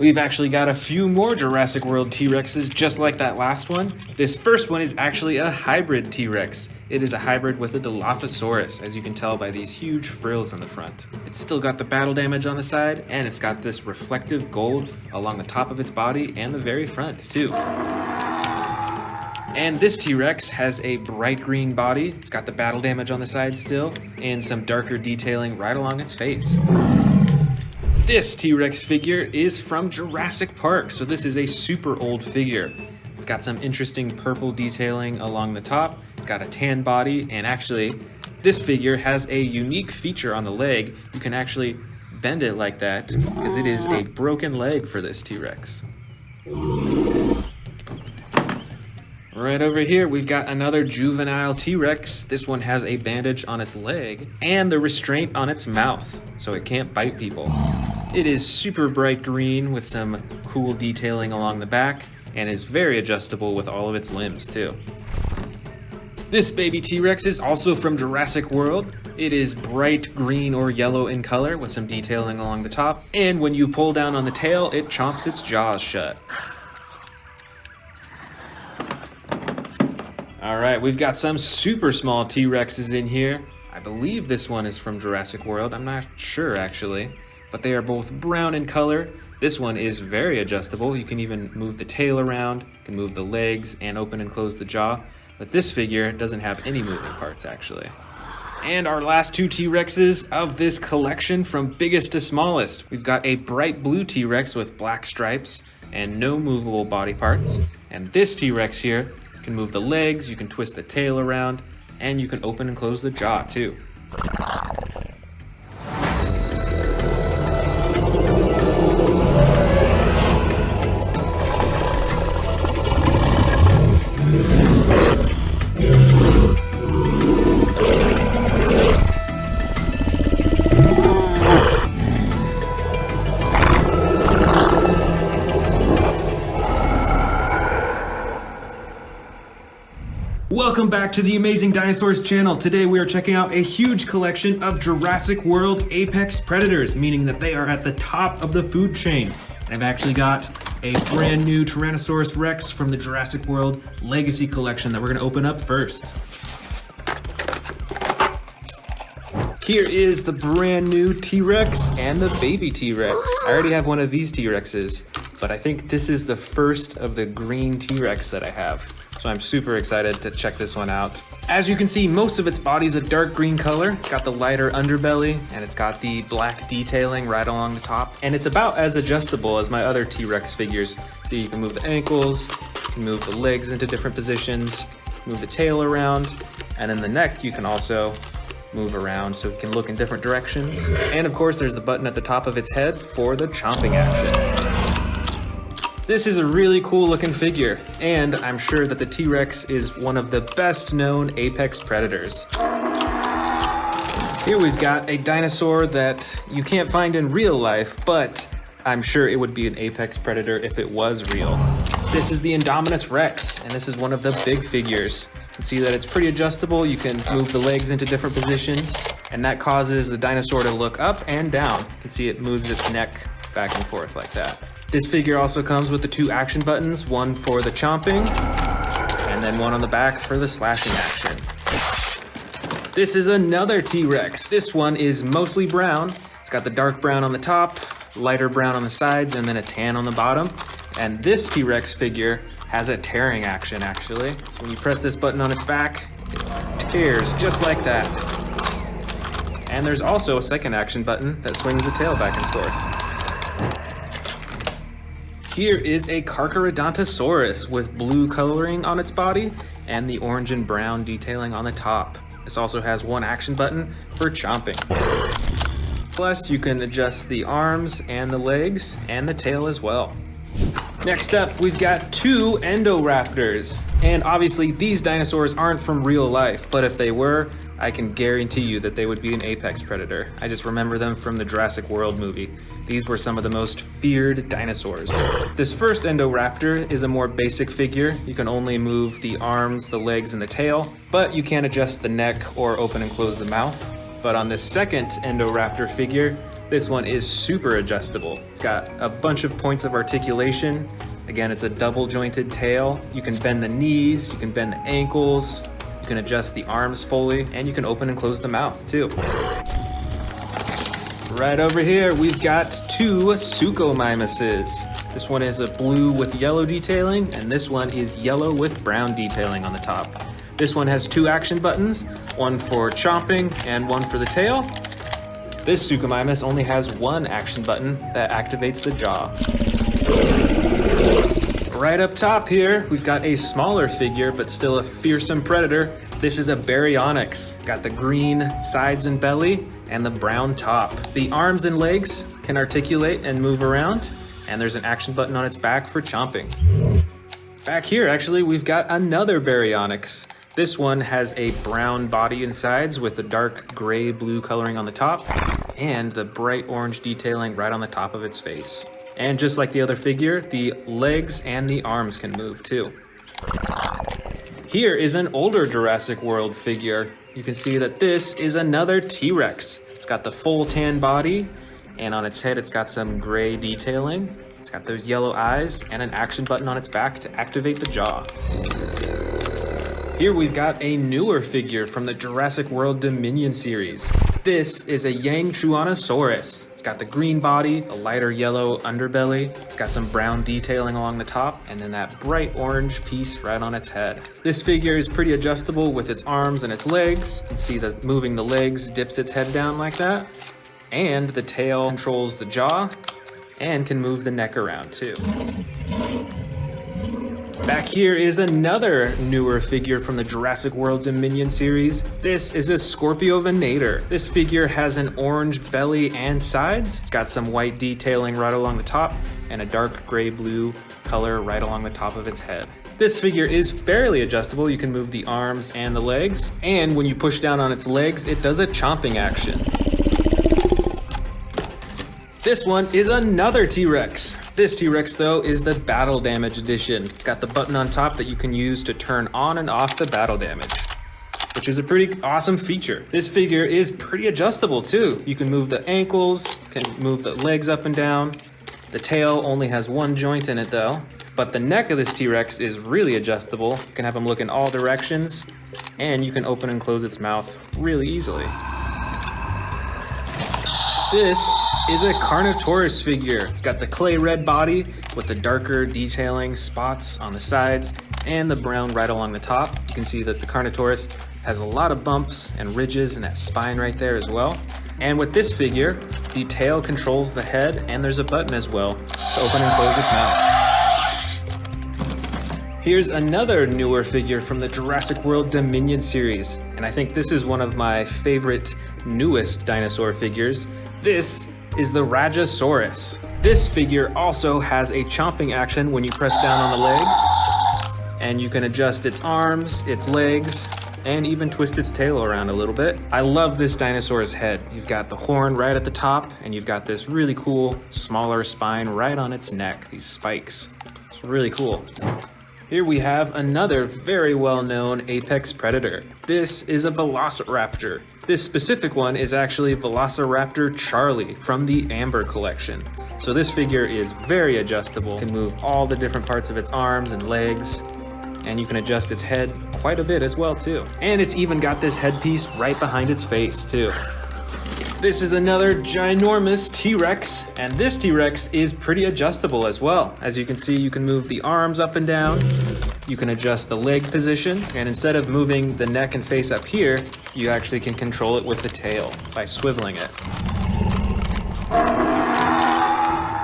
We've actually got a few more Jurassic World T-Rexes just like that last one. This first one is actually a hybrid T-Rex. It is a hybrid with a Dilophosaurus, as you can tell by these huge frills in the front. It's still got the battle damage on the side, and it's got this reflective gold along the top of its body and the very front too. And this T-Rex has a bright green body. It's got the battle damage on the side still, and some darker detailing right along its face. This T-Rex figure is from Jurassic Park, so this is a super old figure. It's got some interesting purple detailing along the top. It's got a tan body, and actually, this figure has a unique feature on the leg. You can actually bend it like that, because it is a broken leg for this T-Rex. Right over here, we've got another juvenile T-Rex. This one has a bandage on its leg and the restraint on its mouth, so it can't bite people. It is super bright green with some cool detailing along the back and is very adjustable with all of its limbs too. This baby T-Rex is also from Jurassic World. It is bright green or yellow in color with some detailing along the top, and when you pull down on the tail, it chomps its jaws shut. Alright, we've got some super small T-Rexes in here. I believe this one is from Jurassic World. I'm not sure actually, but they are both brown in color. This one is very adjustable. You can even move the tail around, you can move the legs and open and close the jaw. But this figure doesn't have any moving parts actually. And our last two T-Rexes of this collection from biggest to smallest. We've got a bright blue T-Rex with black stripes and no movable body parts. And this T-Rex here, you can move the legs, you can twist the tail around, and you can open and close the jaw too. Welcome back to the Amazing Dinosaurs channel. Today we are checking out a huge collection of Jurassic World apex predators, meaning that they are at the top of the food chain. And I've actually got a brand new Tyrannosaurus Rex from the Jurassic World Legacy Collection that we're gonna open up first. Here is the brand new T-Rex and the baby T-Rex. I already have one of these T-Rexes, but I think this is the first of the green T-Rex that I have. So I'm super excited to check this one out. As you can see, most of its body's a dark green color. It's got the lighter underbelly, and it's got the black detailing right along the top. And it's about as adjustable as my other T-Rex figures. So you can move the ankles, you can move the legs into different positions, move the tail around, and then the neck you can also move around so it can look in different directions. And of course, there's the button at the top of its head for the chomping action. This is a really cool looking figure, and I'm sure that the T-Rex is one of the best known apex predators. Here we've got a dinosaur that you can't find in real life, but I'm sure it would be an apex predator if it was real. This is the Indominus Rex, and this is one of the big figures. You can see that it's pretty adjustable. You can move the legs into different positions, and that causes the dinosaur to look up and down. You can see it moves its neck back and forth like that. This figure also comes with the 2 action buttons, one for the chomping, and then one on the back for the slashing action. This is another T-Rex. This one is mostly brown. It's got the dark brown on the top, lighter brown on the sides, and then a tan on the bottom. And this T-Rex figure has a tearing action, actually. So when you press this button on its back, it tears just like that. And there's also a second action button that swings the tail back and forth. Here is a Carcharodontosaurus with blue coloring on its body and the orange and brown detailing on the top. This also has one action button for chomping. Plus, you can adjust the arms and the legs and the tail as well. Next up, we've got 2 Endoraptors. And obviously, these dinosaurs aren't from real life, but if they were, I can guarantee you that they would be an apex predator. I just remember them from the Jurassic World movie. These were some of the most feared dinosaurs. This first Endoraptor is a more basic figure. You can only move the arms, the legs, and the tail, but you can't adjust the neck or open and close the mouth. But on this second Endoraptor figure, this one is super adjustable. It's got a bunch of points of articulation. Again, it's a double jointed tail. You can bend the knees, you can bend the ankles, you can adjust the arms fully, and you can open and close the mouth too. Right over here, we've got 2 Suchomimuses. This one is a blue with yellow detailing, and this one is yellow with brown detailing on the top. This one has 2 action buttons, one for chomping and one for the tail. This Suchomimus only has 1 action button that activates the jaw. Right up top here, we've got a smaller figure, but still a fearsome predator. This is a Baryonyx. It's got the green sides and belly and the brown top. The arms and legs can articulate and move around, and there's an action button on its back for chomping. Back here, actually, we've got another Baryonyx. This one has a brown body and sides with the dark gray-blue coloring on the top, and the bright orange detailing right on the top of its face. And just like the other figure, the legs and the arms can move too. Here is an older Jurassic World figure. You can see that this is another T-Rex. It's got the full tan body, and on its head it's got some gray detailing. It's got those yellow eyes and an action button on its back to activate the jaw. Here we've got a newer figure from the Jurassic World Dominion series. This is a Yangchuanosaurus. It's got the green body, a lighter yellow underbelly. It's got some brown detailing along the top, and then that bright orange piece right on its head. This figure is pretty adjustable with its arms and its legs. You can see that moving the legs dips its head down like that. And the tail controls the jaw and can move the neck around too. Back here is another newer figure from the Jurassic World Dominion series. This is a Scorpiovenator. This figure has an orange belly and sides. It's got some white detailing right along the top and a dark gray-blue color right along the top of its head. This figure is fairly adjustable. You can move the arms and the legs, and when you push down on its legs, it does a chomping action. This one is another T-Rex. This T-Rex, though, is the Battle Damage Edition. It's got the button on top that you can use to turn on and off the battle damage, which is a pretty awesome feature. This figure is pretty adjustable, too. You can move the ankles, can move the legs up and down. The tail only has 1 joint in it, though. But the neck of this T-Rex is really adjustable. You can have him look in all directions, and you can open and close its mouth really easily. This is a Carnotaurus figure. It's got the clay red body with the darker detailing spots on the sides and the brown right along the top. You can see that the Carnotaurus has a lot of bumps and ridges and that spine right there as well. And with this figure, the tail controls the head, and there's a button as well to open and close its mouth. Here's another newer figure from the Jurassic World Dominion series, and I think this is one of my favorite newest dinosaur figures. This is the Rajasaurus. This figure also has a chomping action when you press down on the legs, and you can adjust its arms, its legs, and even twist its tail around a little bit. I love this dinosaur's head. You've got the horn right at the top, and you've got this really cool, smaller spine right on its neck, these spikes. It's really cool. Here we have another very well-known apex predator. This is a Velociraptor. This specific one is actually Velociraptor Charlie from the Amber collection. So this figure is very adjustable. You can move all the different parts of its arms and legs, and you can adjust its head quite a bit as well too. And it's even got this headpiece right behind its face too. This is another ginormous T-Rex, and this T-Rex is pretty adjustable as well. As you can see, you can move the arms up and down, you can adjust the leg position, and instead of moving the neck and face up here, you actually can control it with the tail by swiveling it.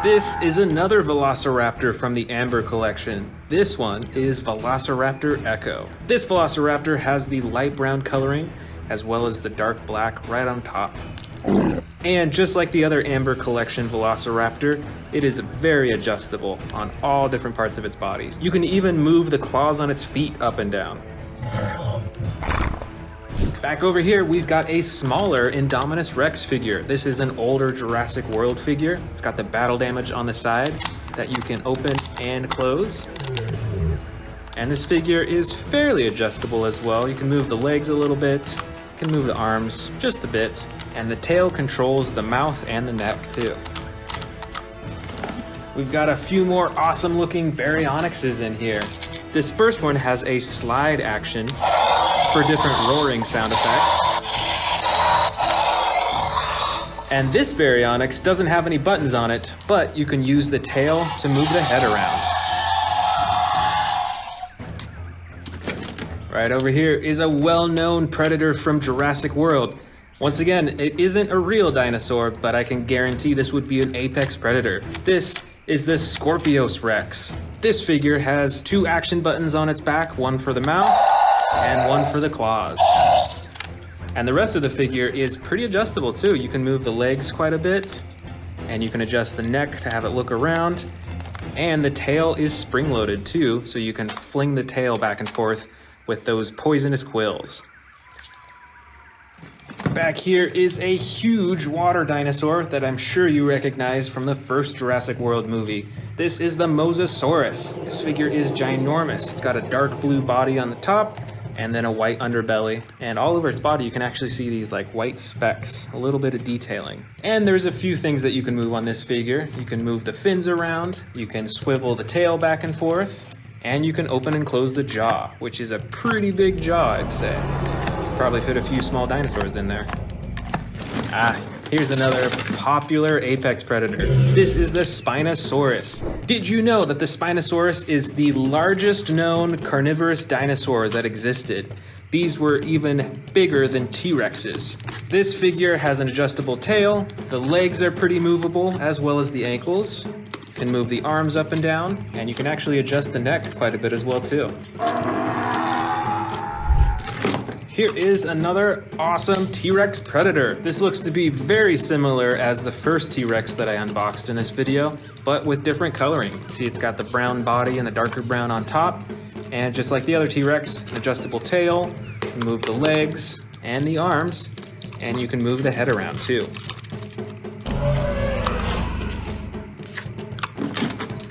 This is another Velociraptor from the Amber collection. This one is Velociraptor Echo. This Velociraptor has the light brown coloring as well as the dark black right on top. And just like the other Amber collection Velociraptor, it is very adjustable on all different parts of its body. You can even move the claws on its feet up and down. Back over here, we've got a smaller Indominus Rex figure. This is an older Jurassic World figure. It's got the battle damage on the side that you can open and close. And this figure is fairly adjustable as well. You can move the legs a little bit, you can move the arms just a bit, and the tail controls the mouth and the neck too. We've got a few more awesome looking Baryonyxes in here. This first one has a slide action for different roaring sound effects. And this Baryonyx doesn't have any buttons on it, but you can use the tail to move the head around. Right over here is a well-known predator from Jurassic World. Once again, it isn't a real dinosaur, but I can guarantee this would be an apex predator. This is the Scorpius Rex. This figure has 2 action buttons on its back, one for the mouth and one for the claws. And the rest of the figure is pretty adjustable too. You can move the legs quite a bit, and you can adjust the neck to have it look around. And the tail is spring-loaded too, so you can fling the tail back and forth with those poisonous quills. Back here is a huge water dinosaur that I'm sure you recognize from the first Jurassic World movie. This is the Mosasaurus. This figure is ginormous. It's got a dark blue body on the top and then a white underbelly. And all over its body you can actually see these like white specks, a little bit of detailing. And there's a few things that you can move on this figure. You can move the fins around, you can swivel the tail back and forth, and you can open and close the jaw, which is a pretty big jaw, I'd say. Probably fit a few small dinosaurs in there. Here's another popular apex predator. This is the Spinosaurus. Did you know that the Spinosaurus is the largest known carnivorous dinosaur that existed? These were even bigger than T-Rexes. This figure has an adjustable tail, the legs are pretty movable, as well as the ankles. You can move the arms up and down, and you can actually adjust the neck quite a bit as well too. Here is another awesome T-Rex predator. This looks to be very similar as the first T-Rex that I unboxed in this video, but with different coloring. See, it's got the brown body and the darker brown on top, and just like the other T-Rex, an adjustable tail, you can move the legs and the arms, and you can move the head around too.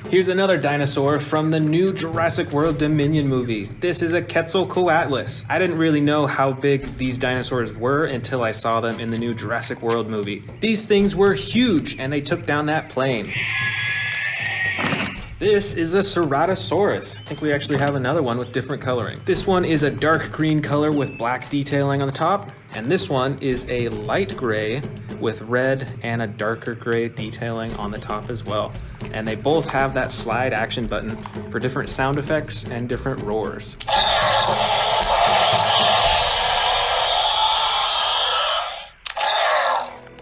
Here's another dinosaur from the new Jurassic World Dominion movie. This is a Quetzalcoatlus. I didn't really know how big these dinosaurs were until I saw them in the new Jurassic World movie. These things were huge, and they took down that plane. This is a Ceratosaurus. I think we actually have another one with different coloring. This one is a dark green color with black detailing on the top, and this one is a light gray with red and a darker gray detailing on the top as well. And they both have that slide action button for different sound effects and different roars.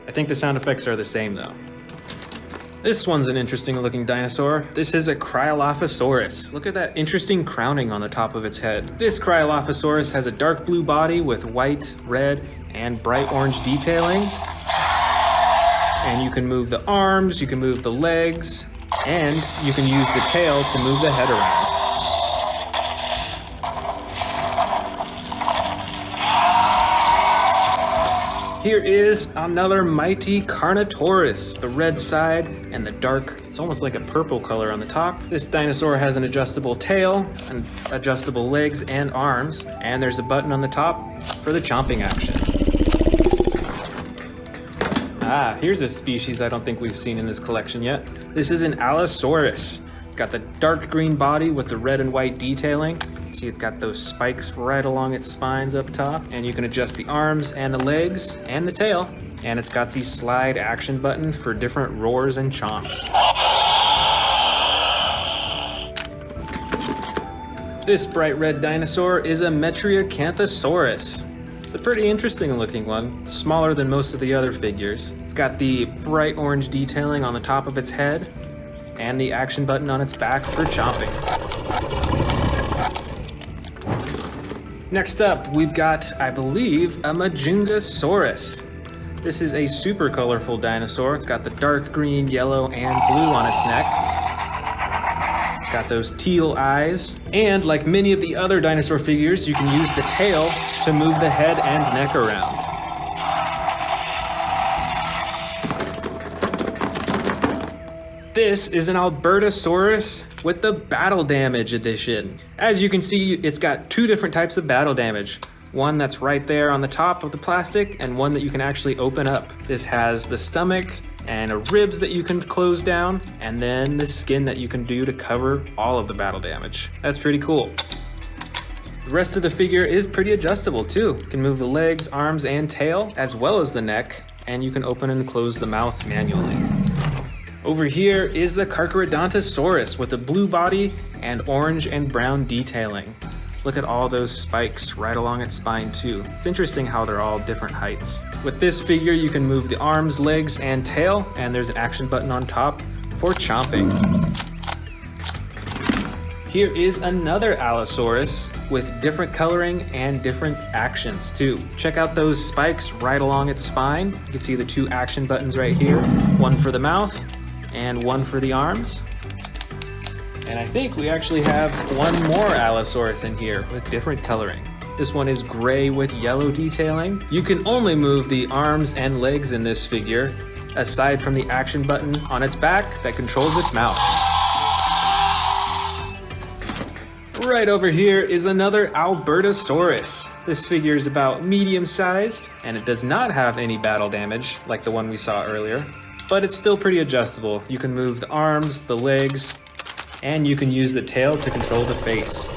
I think the sound effects are the same though. This one's an interesting looking dinosaur. This is a Cryolophosaurus. Look at that interesting crowning on the top of its head. This Cryolophosaurus has a dark blue body with white, red, and bright orange detailing. And you can move the arms, you can move the legs, and you can use the tail to move the head around. Here is another mighty Carnotaurus, the red side and the dark, it's almost like a purple color on the top. This dinosaur has an adjustable tail and adjustable legs and arms, and there's a button on the top for the chomping action. Ah, here's a species I don't think we've seen in this collection yet. This is an Allosaurus. It's got the dark green body with the red and white detailing. See, it's got those spikes right along its spines up top, and you can adjust the arms and the legs and the tail. And it's got the slide action button for different roars and chomps. This bright red dinosaur is a Metriacanthosaurus. It's a pretty interesting looking one, smaller than most of the other figures. It's got the bright orange detailing on the top of its head and the action button on its back for chomping. Next up, we've got, I believe, a Majungasaurus. This is a super colorful dinosaur. It's got the dark green, yellow, and blue on its neck. It's got those teal eyes. And like many of the other dinosaur figures, you can use the tail to move the head and neck around. This is an Albertosaurus with the Battle Damage edition. As you can see, it's got two different types of battle damage. One that's right there on the top of the plastic, and one that you can actually open up. This has the stomach and ribs that you can close down, and then the skin that you can do to cover all of the battle damage. That's pretty cool. The rest of the figure is pretty adjustable too. You can move the legs, arms, and tail, as well as the neck, and you can open and close the mouth manually. Over here is the Carcharodontosaurus with a blue body and orange and brown detailing. Look at all those spikes right along its spine too. It's interesting how they're all different heights. With this figure, you can move the arms, legs, and tail, and there's an action button on top for chomping. Here is another Allosaurus with different coloring and different actions too. Check out those spikes right along its spine. You can see the two action buttons right here, one for the mouth and one for the arms. And I think we actually have one more Allosaurus in here with different coloring. This one is gray with yellow detailing. You can only move the arms and legs in this figure, aside from the action button on its back that controls its mouth. Right over here is another Albertosaurus. This figure is about medium sized, and it does not have any battle damage like the one we saw earlier, but it's still pretty adjustable. You can move the arms, the legs, and you can use the tail to control the face.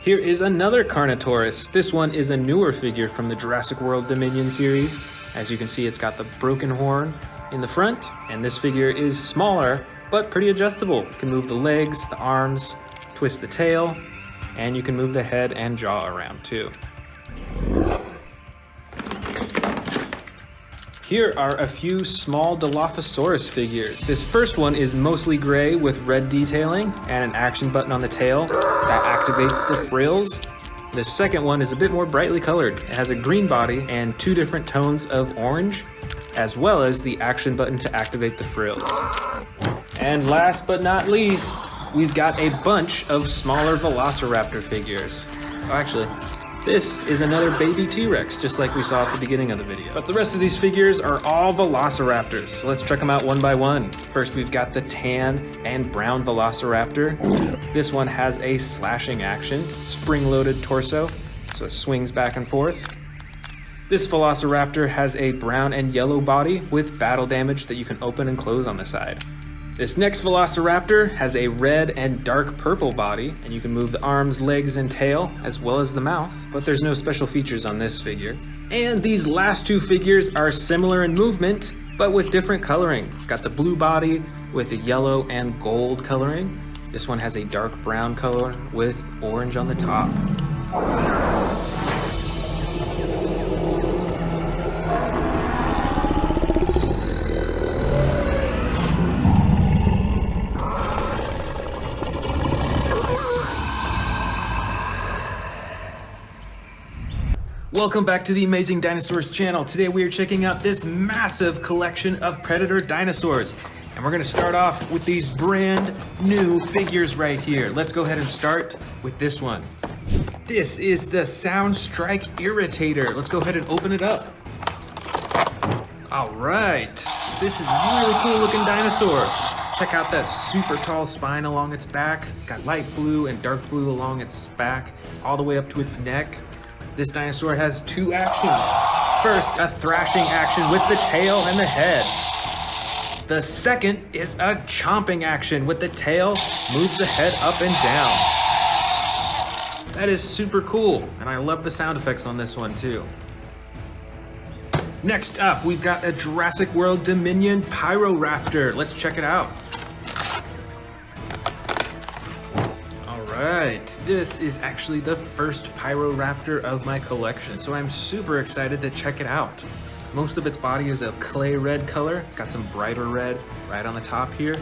Here is another Carnotaurus. This one is a newer figure from the Jurassic World Dominion series. As you can see, it's got the broken horn in the front, and this figure is smaller, but pretty adjustable. You can move the legs, the arms, twist the tail, and you can move the head and jaw around too. Here are a few small Dilophosaurus figures. This first one is mostly gray with red detailing and an action button on the tail that activates the frills. The second one is a bit more brightly colored. It has a green body and two different tones of orange, as well as the action button to activate the frills. And last but not least, we've got a bunch of smaller Velociraptor figures. Oh, actually, this is another baby T-Rex, just like we saw at the beginning of the video. But the rest of these figures are all Velociraptors, so let's check them out one by one. First, we've got the tan and brown Velociraptor. This one has a slashing action, spring-loaded torso, so it swings back and forth. This Velociraptor has a brown and yellow body with battle damage that you can open and close on the side. This next Velociraptor has a red and dark purple body, and you can move the arms, legs, and tail, as well as the mouth, but there's no special features on this figure. And these last two figures are similar in movement, but with different coloring. It's got the blue body with a yellow and gold coloring. This one has a dark brown color with orange on the top. Welcome back to the Amazing Dinosaurs channel. Today we are checking out this massive collection of predator dinosaurs. And we're gonna start off with these brand new figures right here. Let's go ahead and start with this one. This is the Sound Strike Irritator. Let's go ahead and open it up. All right, this is a really cool looking dinosaur. Check out that super tall spine along its back. It's got light blue and dark blue along its back, all the way up to its neck. This dinosaur has two actions. First, a thrashing action with the tail and the head. The second is a chomping action with the tail, moves the head up and down. That is super cool, and I love the sound effects on this one too. Next up, we've got a Jurassic World Dominion Pyroraptor. Let's check it out. Alright, this is actually the first Pyroraptor of my collection, so I'm super excited to check it out. Most of its body is a clay red color. It's got some brighter red right on the top here,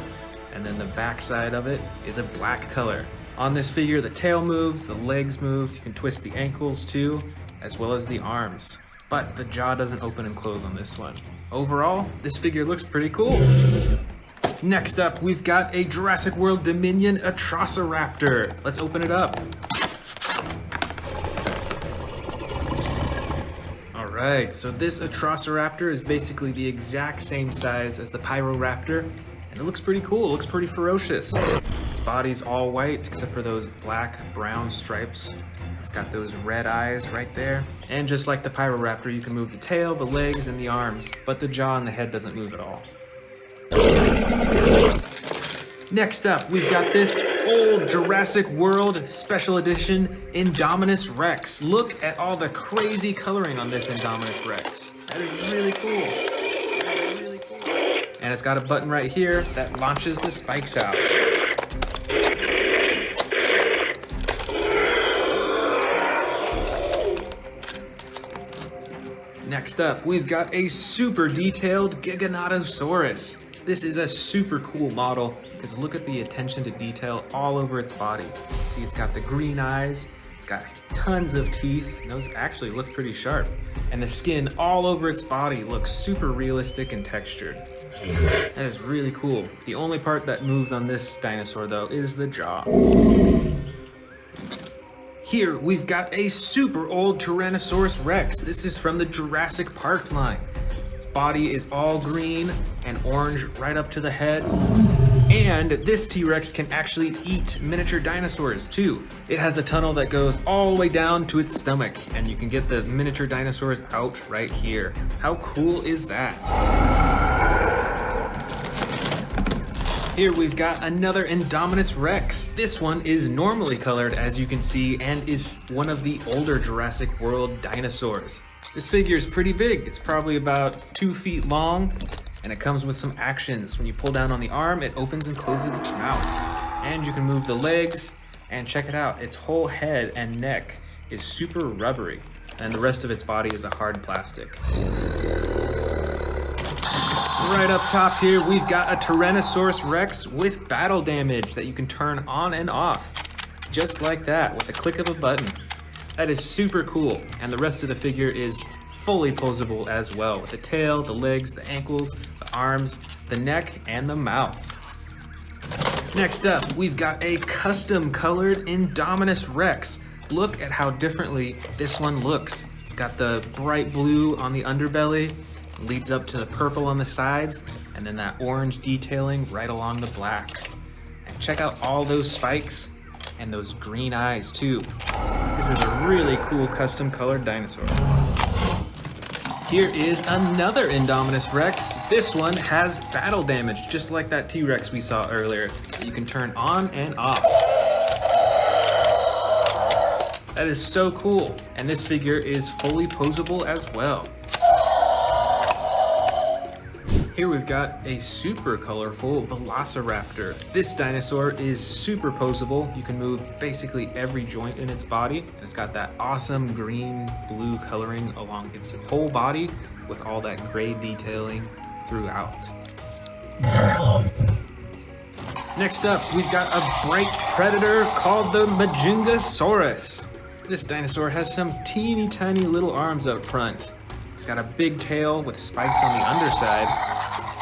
and then the back side of it is a black color. On this figure, the tail moves, the legs move, you can twist the ankles too, as well as the arms. But the jaw doesn't open and close on this one. Overall, this figure looks pretty cool. Next up, we've got a Jurassic World Dominion Atrociraptor. Let's open it up. All right, so this Atrociraptor is basically the exact same size as the Pyroraptor, and it looks pretty cool, it looks pretty ferocious. Its body's all white, except for those black-brown stripes. It's got those red eyes right there. And just like the Pyroraptor, you can move the tail, the legs, and the arms, but the jaw and the head doesn't move at all. Next up, we've got this old Jurassic World Special Edition Indominus Rex. Look at all the crazy coloring on this Indominus Rex. That is really cool. That is really cool. And it's got a button right here that launches the spikes out. Next up, we've got a super detailed Giganotosaurus. This is a super cool model because look at the attention to detail all over its body. See, it's got the green eyes, it's got tons of teeth, and those actually look pretty sharp. And the skin all over its body looks super realistic and textured. That is really cool. The only part that moves on this dinosaur though is the jaw. Here we've got a super old Tyrannosaurus Rex. This is from the Jurassic Park line. Its body is all green and orange right up to the head. And this T-Rex can actually eat miniature dinosaurs too. It has a tunnel that goes all the way down to its stomach, and you can get the miniature dinosaurs out right here. How cool is that? Here we've got another Indominus Rex. This one is normally colored, as you can see, and is one of the older Jurassic World dinosaurs. This figure is pretty big. It's probably about 2 feet long, and it comes with some actions. When you pull down on the arm, it opens and closes its mouth. And you can move the legs, and check it out. Its whole head and neck is super rubbery, and the rest of its body is a hard plastic. Right up top here, we've got a Tyrannosaurus Rex with battle damage that you can turn on and off, just like that, with a click of a button. That is super cool, and the rest of the figure is fully posable as well, with the tail, the legs, the ankles, the arms, the neck, and the mouth. Next up, we've got a custom colored Indominus Rex. Look at how differently this one looks. It's got the bright blue on the underbelly, leads up to the purple on the sides, and then that orange detailing right along the black. And check out all those spikes and those green eyes too. This is a really cool custom colored dinosaur. Here is another Indominus Rex. This one has battle damage, just like that T-Rex we saw earlier. You can turn on and off. That is so cool. And this figure is fully posable as well. Here we've got a super colorful Velociraptor. This dinosaur is super posable. You can move basically every joint in its body. And it's got that awesome green-blue coloring along its whole body with all that gray detailing throughout. Next up, we've got a bright predator called the Majungasaurus. This dinosaur has some teeny tiny little arms up front. It's got a big tail with spikes on the underside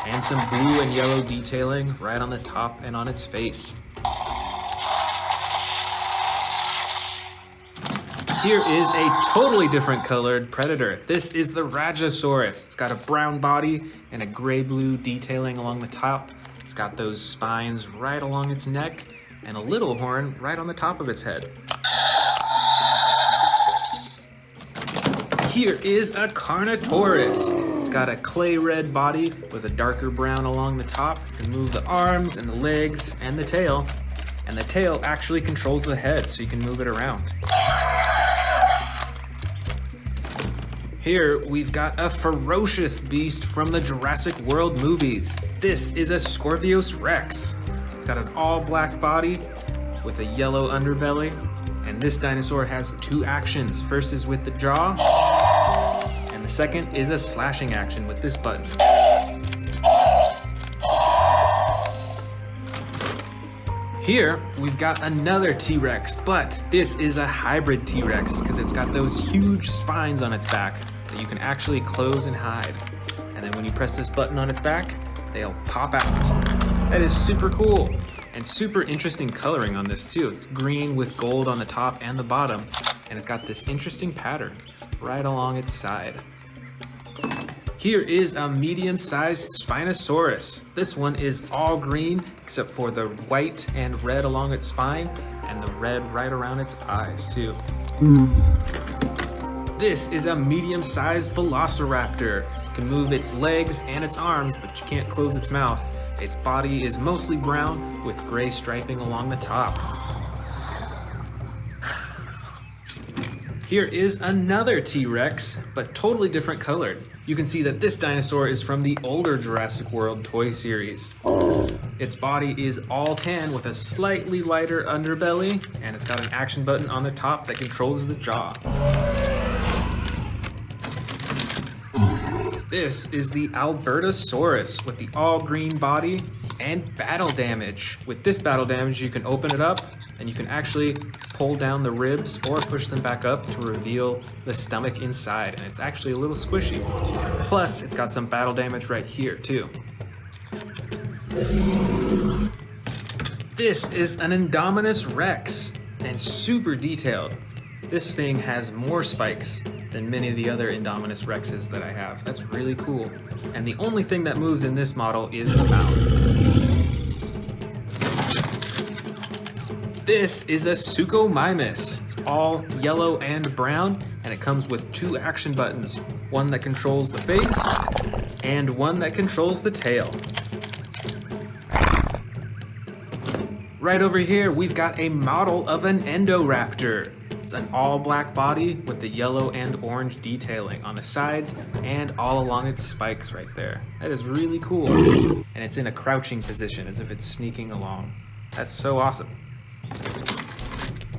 and some blue and yellow detailing right on the top and on its face. Here is a totally different colored predator. This is the Rajasaurus. It's got a brown body and a gray-blue detailing along the top. It's got those spines right along its neck and a little horn right on the top of its head. Here is a Carnotaurus. It's got a clay red body with a darker brown along the top. You can move the arms and the legs and the tail. And the tail actually controls the head, so you can move it around. Here we've got a ferocious beast from the Jurassic World movies. This is a Scorpius Rex. It's got an all black body with a yellow underbelly. And this dinosaur has two actions. First is with the jaw, and the second is a slashing action with this button. Here, we've got another T-Rex, but this is a hybrid T-Rex because it's got those huge spines on its back that you can actually close and hide. And then when you press this button on its back, they'll pop out. That is super cool. And super interesting coloring on this too. It's green with gold on the top and the bottom, and it's got this interesting pattern right along its side. Here is a medium-sized Spinosaurus. This one is all green except for the white and red along its spine and the red right around its eyes too. This is a medium-sized Velociraptor. It can move its legs and its arms, but you can't close its mouth. Its body is mostly brown with gray striping along the top. Here is another T-Rex, but totally different colored. You can see that this dinosaur is from the older Jurassic World toy series. Its body is all tan with a slightly lighter underbelly, and it's got an action button on the top that controls the jaw. This is the Albertosaurus with the all green body and battle damage. With this battle damage, you can open it up and you can actually pull down the ribs or push them back up to reveal the stomach inside, and it's actually a little squishy. Plus, it's got some battle damage right here too. This is an Indominus Rex and super detailed. This thing has more spikes than many of the other Indominus Rexes that I have. That's really cool. And the only thing that moves in this model is the mouth. This is a Suchomimus. It's all yellow and brown, and it comes with two action buttons. One that controls the face, and one that controls the tail. Right over here, we've got a model of an Endoraptor. It's an all black body with the yellow and orange detailing on the sides and all along its spikes right there. That is really cool. And it's in a crouching position as if it's sneaking along. That's so awesome.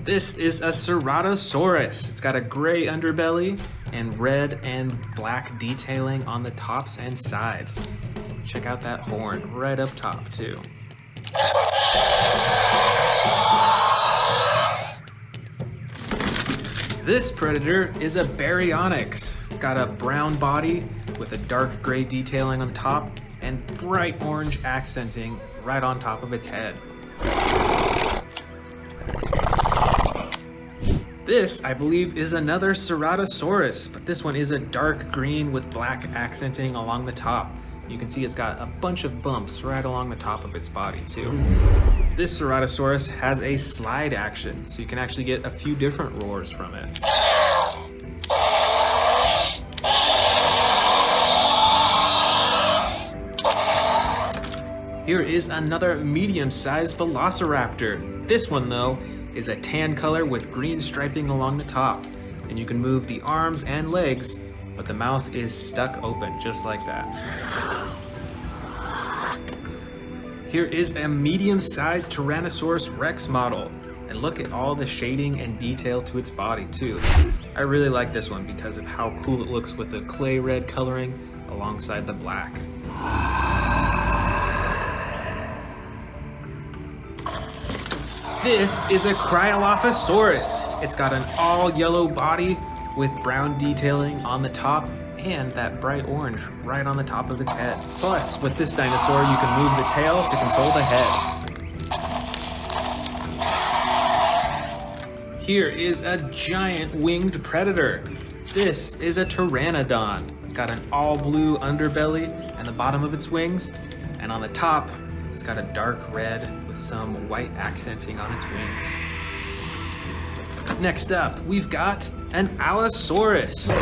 This is a Ceratosaurus. It's got a gray underbelly and red and black detailing on the tops and sides. Check out that horn right up top too. This predator is a Baryonyx. It's got a brown body with a dark gray detailing on top and bright orange accenting right on top of its head. This, I believe, is another Ceratosaurus, but this one is a dark green with black accenting along the top. You can see it's got a bunch of bumps right along the top of its body too. This Ceratosaurus has a slide action, so you can actually get a few different roars from it. Here is another medium-sized velociraptor. This one, though, is a tan color with green striping along the top. And you can move the arms and legs, but the mouth is stuck open, just like that. Here is a medium-sized Tyrannosaurus Rex model. And look at all the shading and detail to its body, too. I really like this one because of how cool it looks with the clay red coloring alongside the black. This is a Cryolophosaurus. It's got an all yellow body with brown detailing on the top and that bright orange right on the top of its head. Plus, with this dinosaur, you can move the tail to control the head. Here is a giant winged predator. This is a pteranodon. It's got an all blue underbelly and the bottom of its wings, and on the top, it's got a dark red with some white accenting on its wings. Next up, we've got an Allosaurus.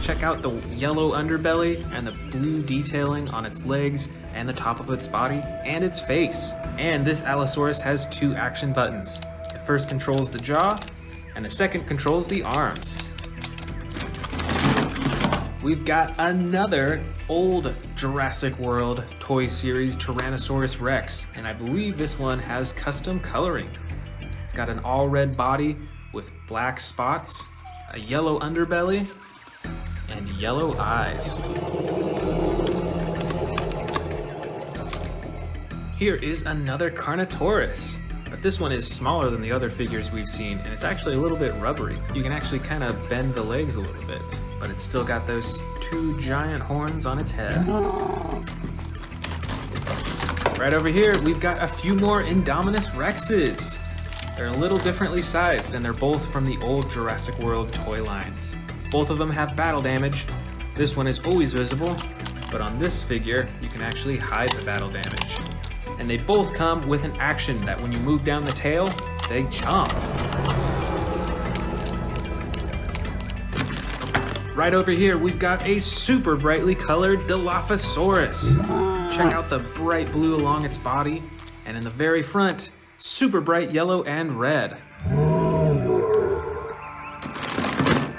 Check out the yellow underbelly and the blue detailing on its legs and the top of its body and its face. And this Allosaurus has two action buttons. The first controls the jaw, and the second controls the arms. We've got another old Jurassic World toy series Tyrannosaurus Rex, and I believe this one has custom coloring. It's got an all red body with black spots, a yellow underbelly, and yellow eyes. Here is another Carnotaurus, but this one is smaller than the other figures we've seen, and it's actually a little bit rubbery. You can actually kind of bend the legs a little bit, but it's still got those two giant horns on its head. Right over here, we've got a few more Indominus Rexes. They're a little differently sized, and they're both from the old Jurassic World toy lines. Both of them have battle damage. This one is always visible, but on this figure, you can actually hide the battle damage. And they both come with an action that when you move down the tail, they jump. Right over here, we've got a super brightly colored Dilophosaurus. Check out the bright blue along its body, and in the very front, super bright yellow and red.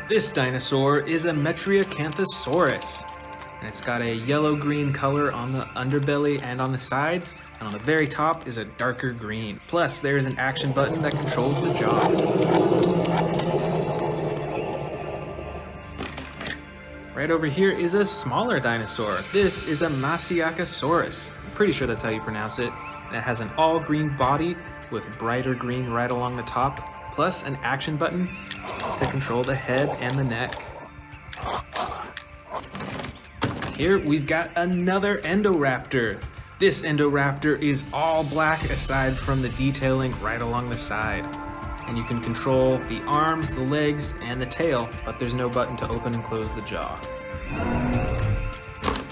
This dinosaur is a Metriacanthosaurus, and it's got a yellow-green color on the underbelly and on the sides, and on the very top is a darker green. Plus, there is an action button that controls the jaw. Right over here is a smaller dinosaur. This is a Masiakasaurus. I'm pretty sure that's how you pronounce it. And it has an all-green body with brighter green right along the top, plus an action button to control the head and the neck. Here we've got another Endoraptor. This Endoraptor is all black aside from the detailing right along the side. And you can control the arms, the legs, and the tail, but there's no button to open and close the jaw.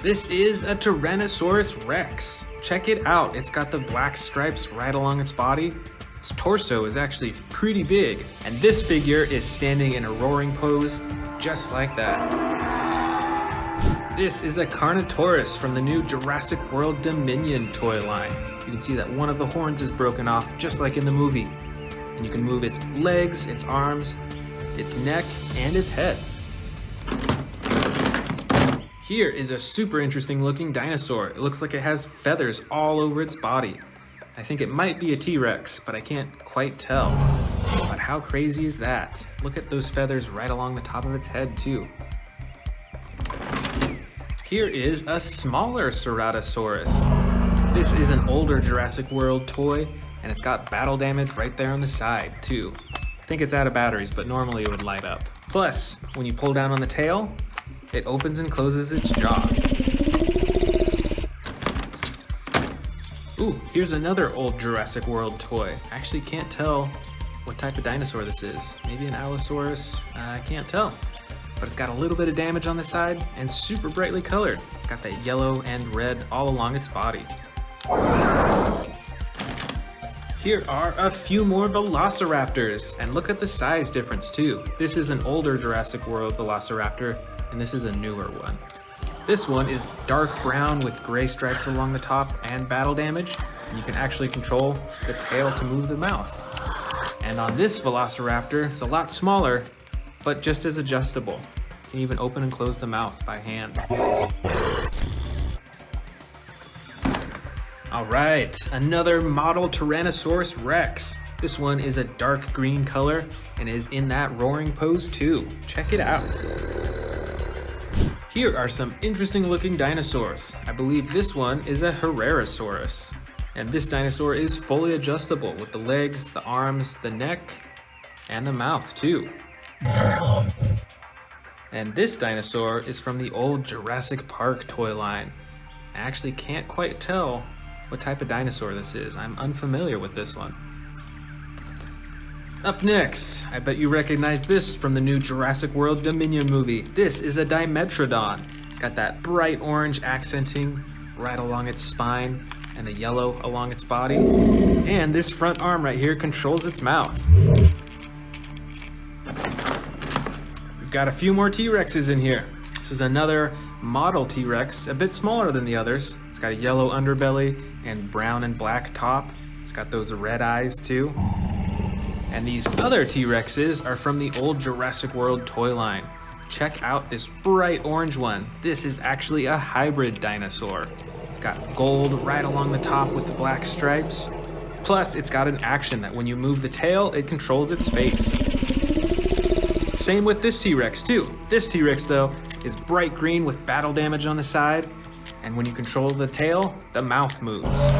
This is a Tyrannosaurus Rex. Check it out, it's got the black stripes right along its body. Its torso is actually pretty big, and this figure is standing in a roaring pose, just like that. This is a Carnotaurus from the new Jurassic World Dominion toy line. You can see that one of the horns is broken off, just like in the movie. And you can move its legs, its arms, its neck, and its head. Here is a super interesting looking dinosaur. It looks like it has feathers all over its body. I think it might be a T-Rex, but I can't quite tell. But how crazy is that? Look at those feathers right along the top of its head too. Here is a smaller Ceratosaurus. This is an older Jurassic World toy, and it's got battle damage right there on the side too. I think it's out of batteries, but normally it would light up. Plus, when you pull down on the tail, it opens and closes its jaw. Ooh, here's another old Jurassic World toy. I actually can't tell what type of dinosaur this is. Maybe an Allosaurus, I can't tell. But it's got a little bit of damage on the side and super brightly colored. It's got that yellow and red all along its body. Here are a few more Velociraptors, and look at the size difference too. This is an older Jurassic World Velociraptor, and this is a newer one. This one is dark brown with gray stripes along the top and battle damage, and you can actually control the tail to move the mouth. And on this Velociraptor, it's a lot smaller, but just as adjustable. You can even open and close the mouth by hand. All right, another model Tyrannosaurus Rex. This one is a dark green color and is in that roaring pose too. Check it out. Here are some interesting looking dinosaurs. I believe this one is a Herrerasaurus. And this dinosaur is fully adjustable with the legs, the arms, the neck, and the mouth too. And this dinosaur is from the old Jurassic Park toy line. I actually can't quite tell what type of dinosaur this is. I'm unfamiliar with this one. Up next, I bet you recognize this from the new Jurassic World Dominion movie. This is a Dimetrodon. It's got that bright orange accenting right along its spine and the yellow along its body. And this front arm right here controls its mouth. We've got a few more T-Rexes in here. This is another model T-Rex, a bit smaller than the others. It's got a yellow underbelly and brown and black top. It's got those red eyes too. And these other T-Rexes are from the old Jurassic World toy line. Check out this bright orange one. This is actually a hybrid dinosaur. It's got gold right along the top with the black stripes. Plus, it's got an action that when you move the tail, it controls its face. Same with this T-Rex too. This T-Rex though is bright green with battle damage on the side. And when you control the tail, the mouth moves.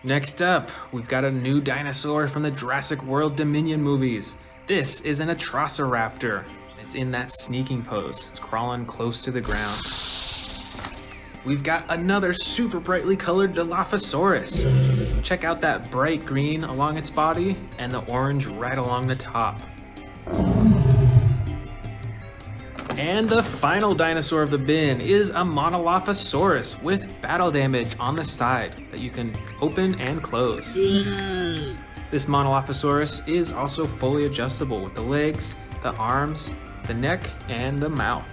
Next up, we've got a new dinosaur from the Jurassic World Dominion movies. This is an Atrociraptor. It's in that sneaking pose. It's crawling close to the ground. We've got another super brightly colored Dilophosaurus. Check out that bright green along its body and the orange right along the top. And the final dinosaur of the bin is a Monolophosaurus with battle damage on the side that you can open and close. This Monolophosaurus is also fully adjustable with the legs, the arms, the neck, and the mouth.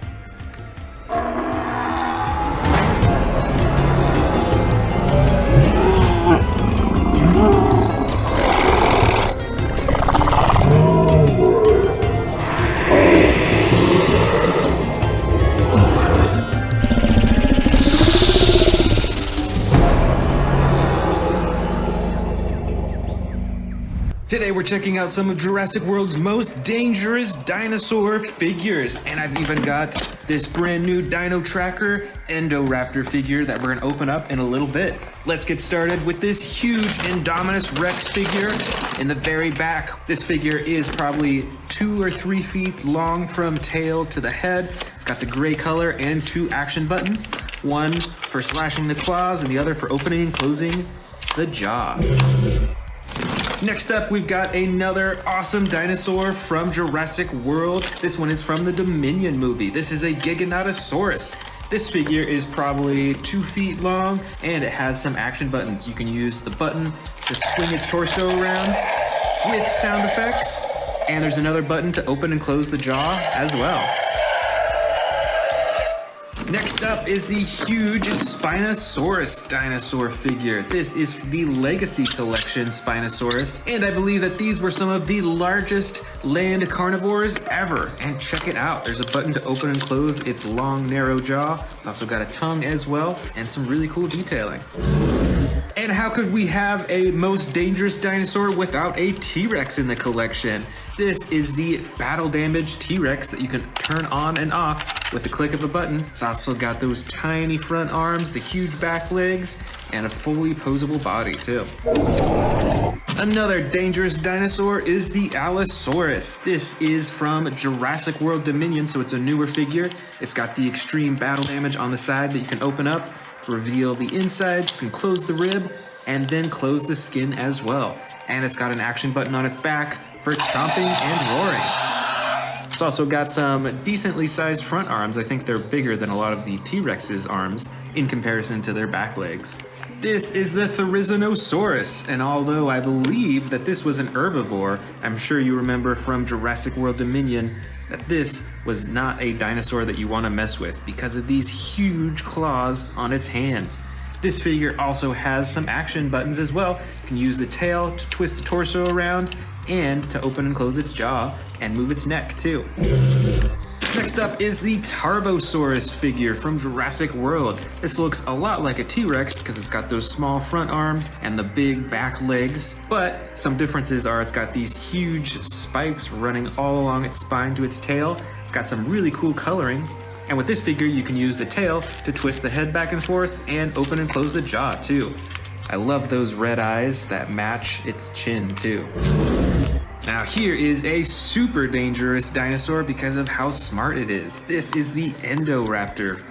Today we're checking out some of Jurassic World's most dangerous dinosaur figures, and I've even got this brand new Dino Tracker Endoraptor figure that we're gonna open up in a little bit. Let's get started with this huge Indominus Rex figure in the very back. This figure is probably 2 or 3 feet long from tail to the head. It's got the gray color and 2 action buttons, one for slashing the claws and the other for opening and closing the jaw. Next up, we've got another awesome dinosaur from Jurassic World. This one is from the Dominion movie. This is a Giganotosaurus. This figure is probably 2 feet long and it has some action buttons. You can use the button to swing its torso around with sound effects. And there's another button to open and close the jaw as well. Next up is the huge Spinosaurus dinosaur figure. This is the Legacy Collection Spinosaurus, and I believe that these were some of the largest land carnivores ever. And check it out, there's a button to open and close its long, narrow jaw. It's also got a tongue as well, and some really cool detailing. And how could we have a most dangerous dinosaur without a T-Rex in the collection? This is the battle damage T-Rex that you can turn on and off with the click of a button. It's also got those tiny front arms, the huge back legs, and a fully posable body too. Another dangerous dinosaur is the Allosaurus. This is from Jurassic World Dominion, so it's a newer figure. It's got the extreme battle damage on the side that you can open up to reveal the inside. You can close the rib and then close the skin as well. And it's got an action button on its back for chomping and roaring. It's also got some decently sized front arms. I think they're bigger than a lot of the T-Rex's arms in comparison to their back legs. This is the Therizinosaurus, and although I believe that this was an herbivore, I'm sure you remember from Jurassic World Dominion that this was not a dinosaur that you want to mess with because of these huge claws on its hands. This figure also has some action buttons as well. You can use the tail to twist the torso around and to open and close its jaw and move its neck too. Next up is the Tarbosaurus figure from Jurassic World. This looks a lot like a T-Rex because it's got those small front arms and the big back legs, but some differences are it's got these huge spikes running all along its spine to its tail. It's got some really cool coloring, and with this figure you can use the tail to twist the head back and forth and open and close the jaw too. I love those red eyes that match its chin too. Now here is a super dangerous dinosaur because of how smart it is. This is the Indoraptor.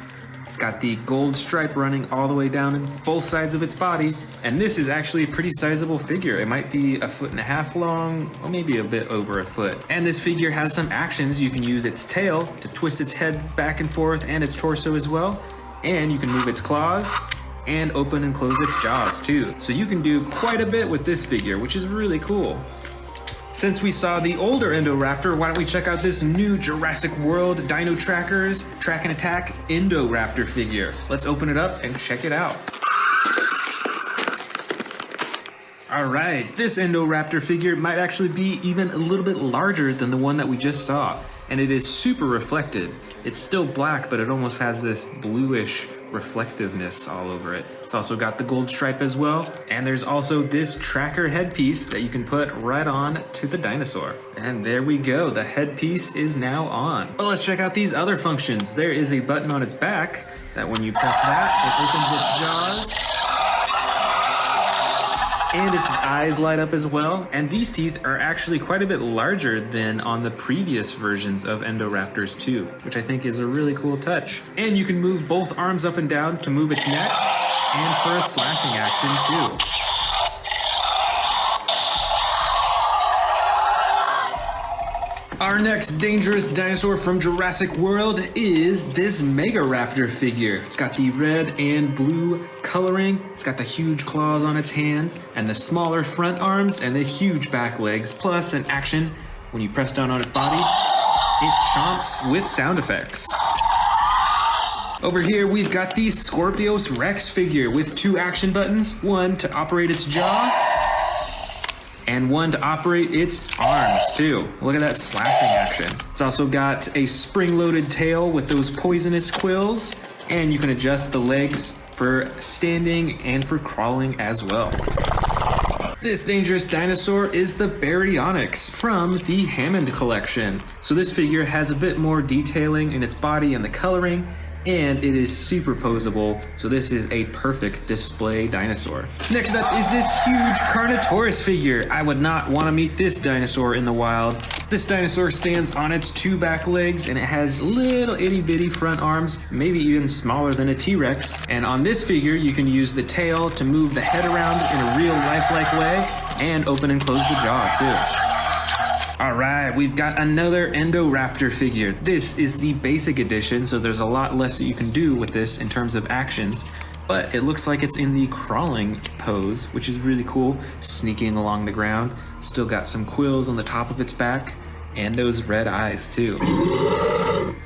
It's got the gold stripe running all the way down both sides of its body, and this is actually a pretty sizable figure. It might be 1.5 feet long, or maybe a bit over a foot. And this figure has some actions. You can use its tail to twist its head back and forth and its torso as well, and you can move its claws and open and close its jaws too. So you can do quite a bit with this figure, which is really cool. Since we saw the older Indoraptor, why don't we check out this new Jurassic World Dino Trackers Track and Attack Indoraptor figure. Let's open it up and check it out. All right, this Indoraptor figure might actually be even a little bit larger than the one that we just saw, and it is super reflective. It's still black, but it almost has this bluish reflectiveness all over it. It's also got the gold stripe as well, and there's also this tracker headpiece that you can put right on to the dinosaur. And there we go, the headpiece is now on. But let's check out these other functions. There is a button on its back that when you press that, it opens its jaws, and its eyes light up as well. And these teeth are actually quite a bit larger than on the previous versions of Indoraptors too, which I think is a really cool touch. And you can move both arms up and down to move its neck and for a slashing action too. Our next dangerous dinosaur from Jurassic World is this Megaraptor figure. It's got the red and blue coloring, it's got the huge claws on its hands, and the smaller front arms, and the huge back legs, plus an action when you press down on its body, it chomps with sound effects. Over here, we've got the Scorpius Rex figure with 2 action buttons, one to operate its jaw, and one to operate its arms too. Look at that slashing action. It's also got a spring-loaded tail with those poisonous quills, and you can adjust the legs for standing and for crawling as well. This dangerous dinosaur is the Baryonyx from the Hammond collection. So this figure has a bit more detailing in its body and the coloring, and it is super posable, so this is a perfect display dinosaur. Next up is this huge Carnotaurus figure. I would not want to meet this dinosaur in the wild. This dinosaur stands on its 2 back legs, and it has little itty bitty front arms, maybe even smaller than a T-Rex. And on this figure, you can use the tail to move the head around in a real lifelike way, and open and close the jaw too. All right, we've got another Indoraptor figure. This is the basic edition, so there's a lot less that you can do with this in terms of actions, but it looks like it's in the crawling pose, which is really cool, sneaking along the ground. Still got some quills on the top of its back, and those red eyes too.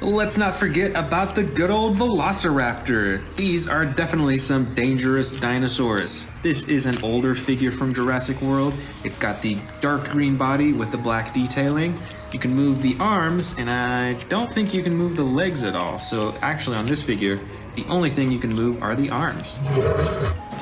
Let's not forget about the good old Velociraptor. These are definitely some dangerous dinosaurs. This is an older figure from Jurassic World. It's got the dark green body with the black detailing. You can move the arms, and I don't think you can move the legs at all. So actually on this figure, the only thing you can move are the arms.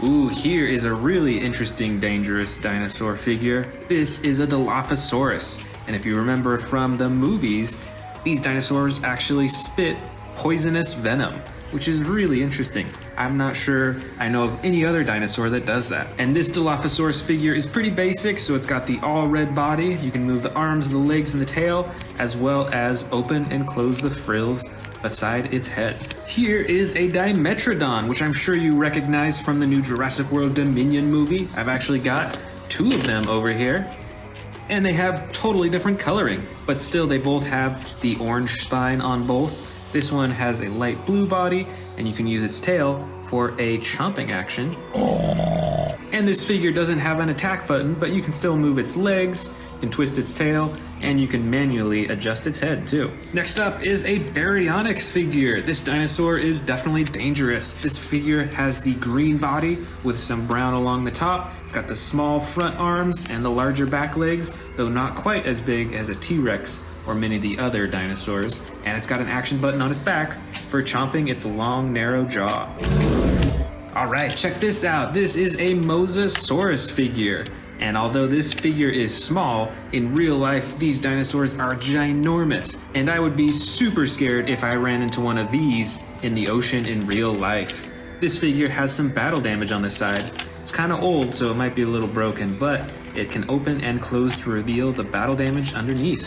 Ooh, here is a really interesting dangerous dinosaur figure. This is a Dilophosaurus. And if you remember from the movies, these dinosaurs actually spit poisonous venom, which is really interesting. I'm not sure I know of any other dinosaur that does that. And this Dilophosaurus figure is pretty basic, so it's got the all red body. You can move the arms, the legs, and the tail, as well as open and close the frills beside its head. Here is a Dimetrodon, which I'm sure you recognize from the new Jurassic World Dominion movie. I've actually got 2 of them over here, and they have totally different coloring, but still they both have the orange spine on both, This one has a light blue body, and you can use its tail for a chomping action. And this figure doesn't have an attack button, but you can still move its legs, you can twist its tail, and you can manually adjust its head too. Next up is a Baryonyx figure. This dinosaur is definitely dangerous. This figure has the green body with some brown along the top. It's got the small front arms and the larger back legs, though not quite as big as a T-Rex or many of the other dinosaurs. And it's got an action button on its back for chomping its long, narrow jaw. All right, check this out. This is a Mosasaurus figure. And although this figure is small, in real life, these dinosaurs are ginormous. And I would be super scared if I ran into one of these in the ocean in real life. This figure has some battle damage on the side. It's kind of old, so it might be a little broken, but it can open and close to reveal the battle damage underneath.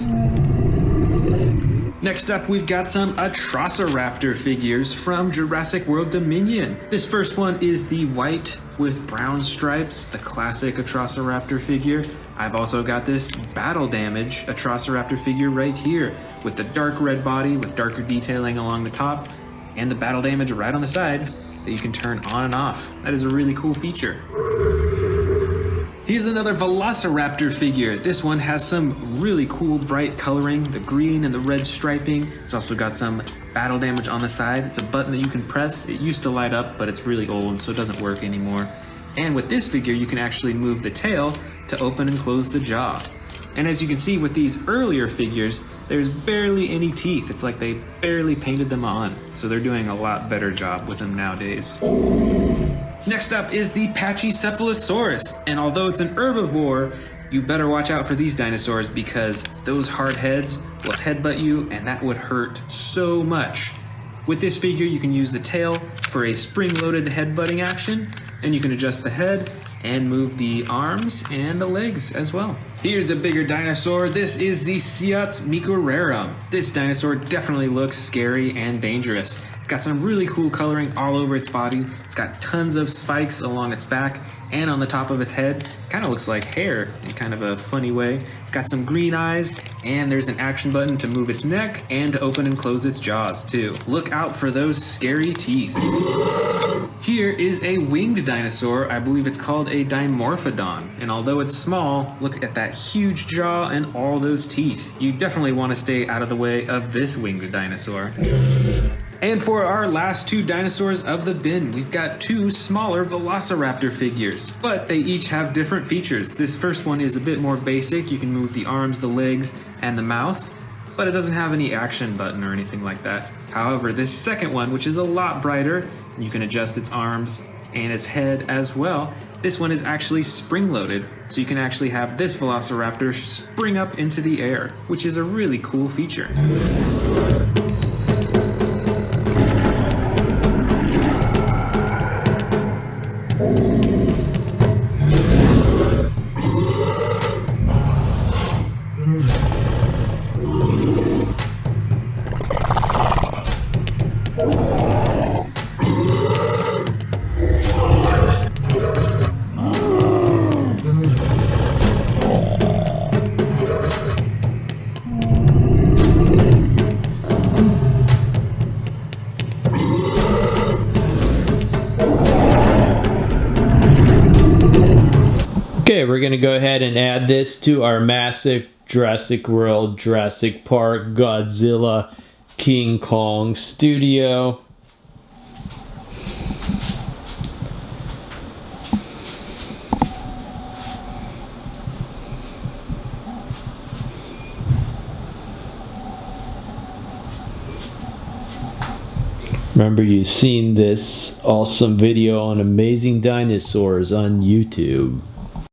Next up, we've got some Atrociraptor figures from Jurassic World Dominion. This first one is the white with brown stripes, the classic Atrociraptor figure. I've also got this battle damage Atrociraptor figure right here with the dark red body with darker detailing along the top and the battle damage right on the side that you can turn on and off. That is a really cool feature. Here's another Velociraptor figure. This one has some really cool bright coloring, the green and the red striping. It's also got some battle damage on the side. It's a button that you can press. It used to light up, but it's really old, so it doesn't work anymore. And with this figure, you can actually move the tail to open and close the jaw. And as you can see with these earlier figures, there's barely any teeth. It's like they barely painted them on. So they're doing a lot better job with them nowadays. Next up is the Pachycephalosaurus, and although it's an herbivore, you better watch out for these dinosaurs because those hard heads will headbutt you and that would hurt so much. With this figure, you can use the tail for a spring-loaded headbutting action, and you can adjust the head and move the arms and the legs as well. Here's a bigger dinosaur. This is the Cyots Microrarum. This dinosaur definitely looks scary and dangerous. It's got some really cool coloring all over its body. It's got tons of spikes along its back and on the top of its head. Kind of looks like hair in kind of a funny way. It's got some green eyes, and there's an action button to move its neck and to open and close its jaws too. Look out for those scary teeth. Here is a winged dinosaur. I believe it's called a Dimorphodon. And although it's small, look at that huge jaw and all those teeth. You definitely want to stay out of the way of this winged dinosaur. And for our last two dinosaurs of the bin, we've got two smaller Velociraptor figures, but they each have different features. This first one is a bit more basic. You can move the arms, the legs, and the mouth, but it doesn't have any action button or anything like that. However, this second one, which is a lot brighter, you can adjust its arms and its head as well. This one is actually spring-loaded, so you can actually have this Velociraptor spring up into the air, which is a really cool feature. Okay, we're going to go ahead and add this to our massive Jurassic World, Jurassic Park, Godzilla, King Kong studio. Remember, you've seen this awesome video on amazing dinosaurs on YouTube.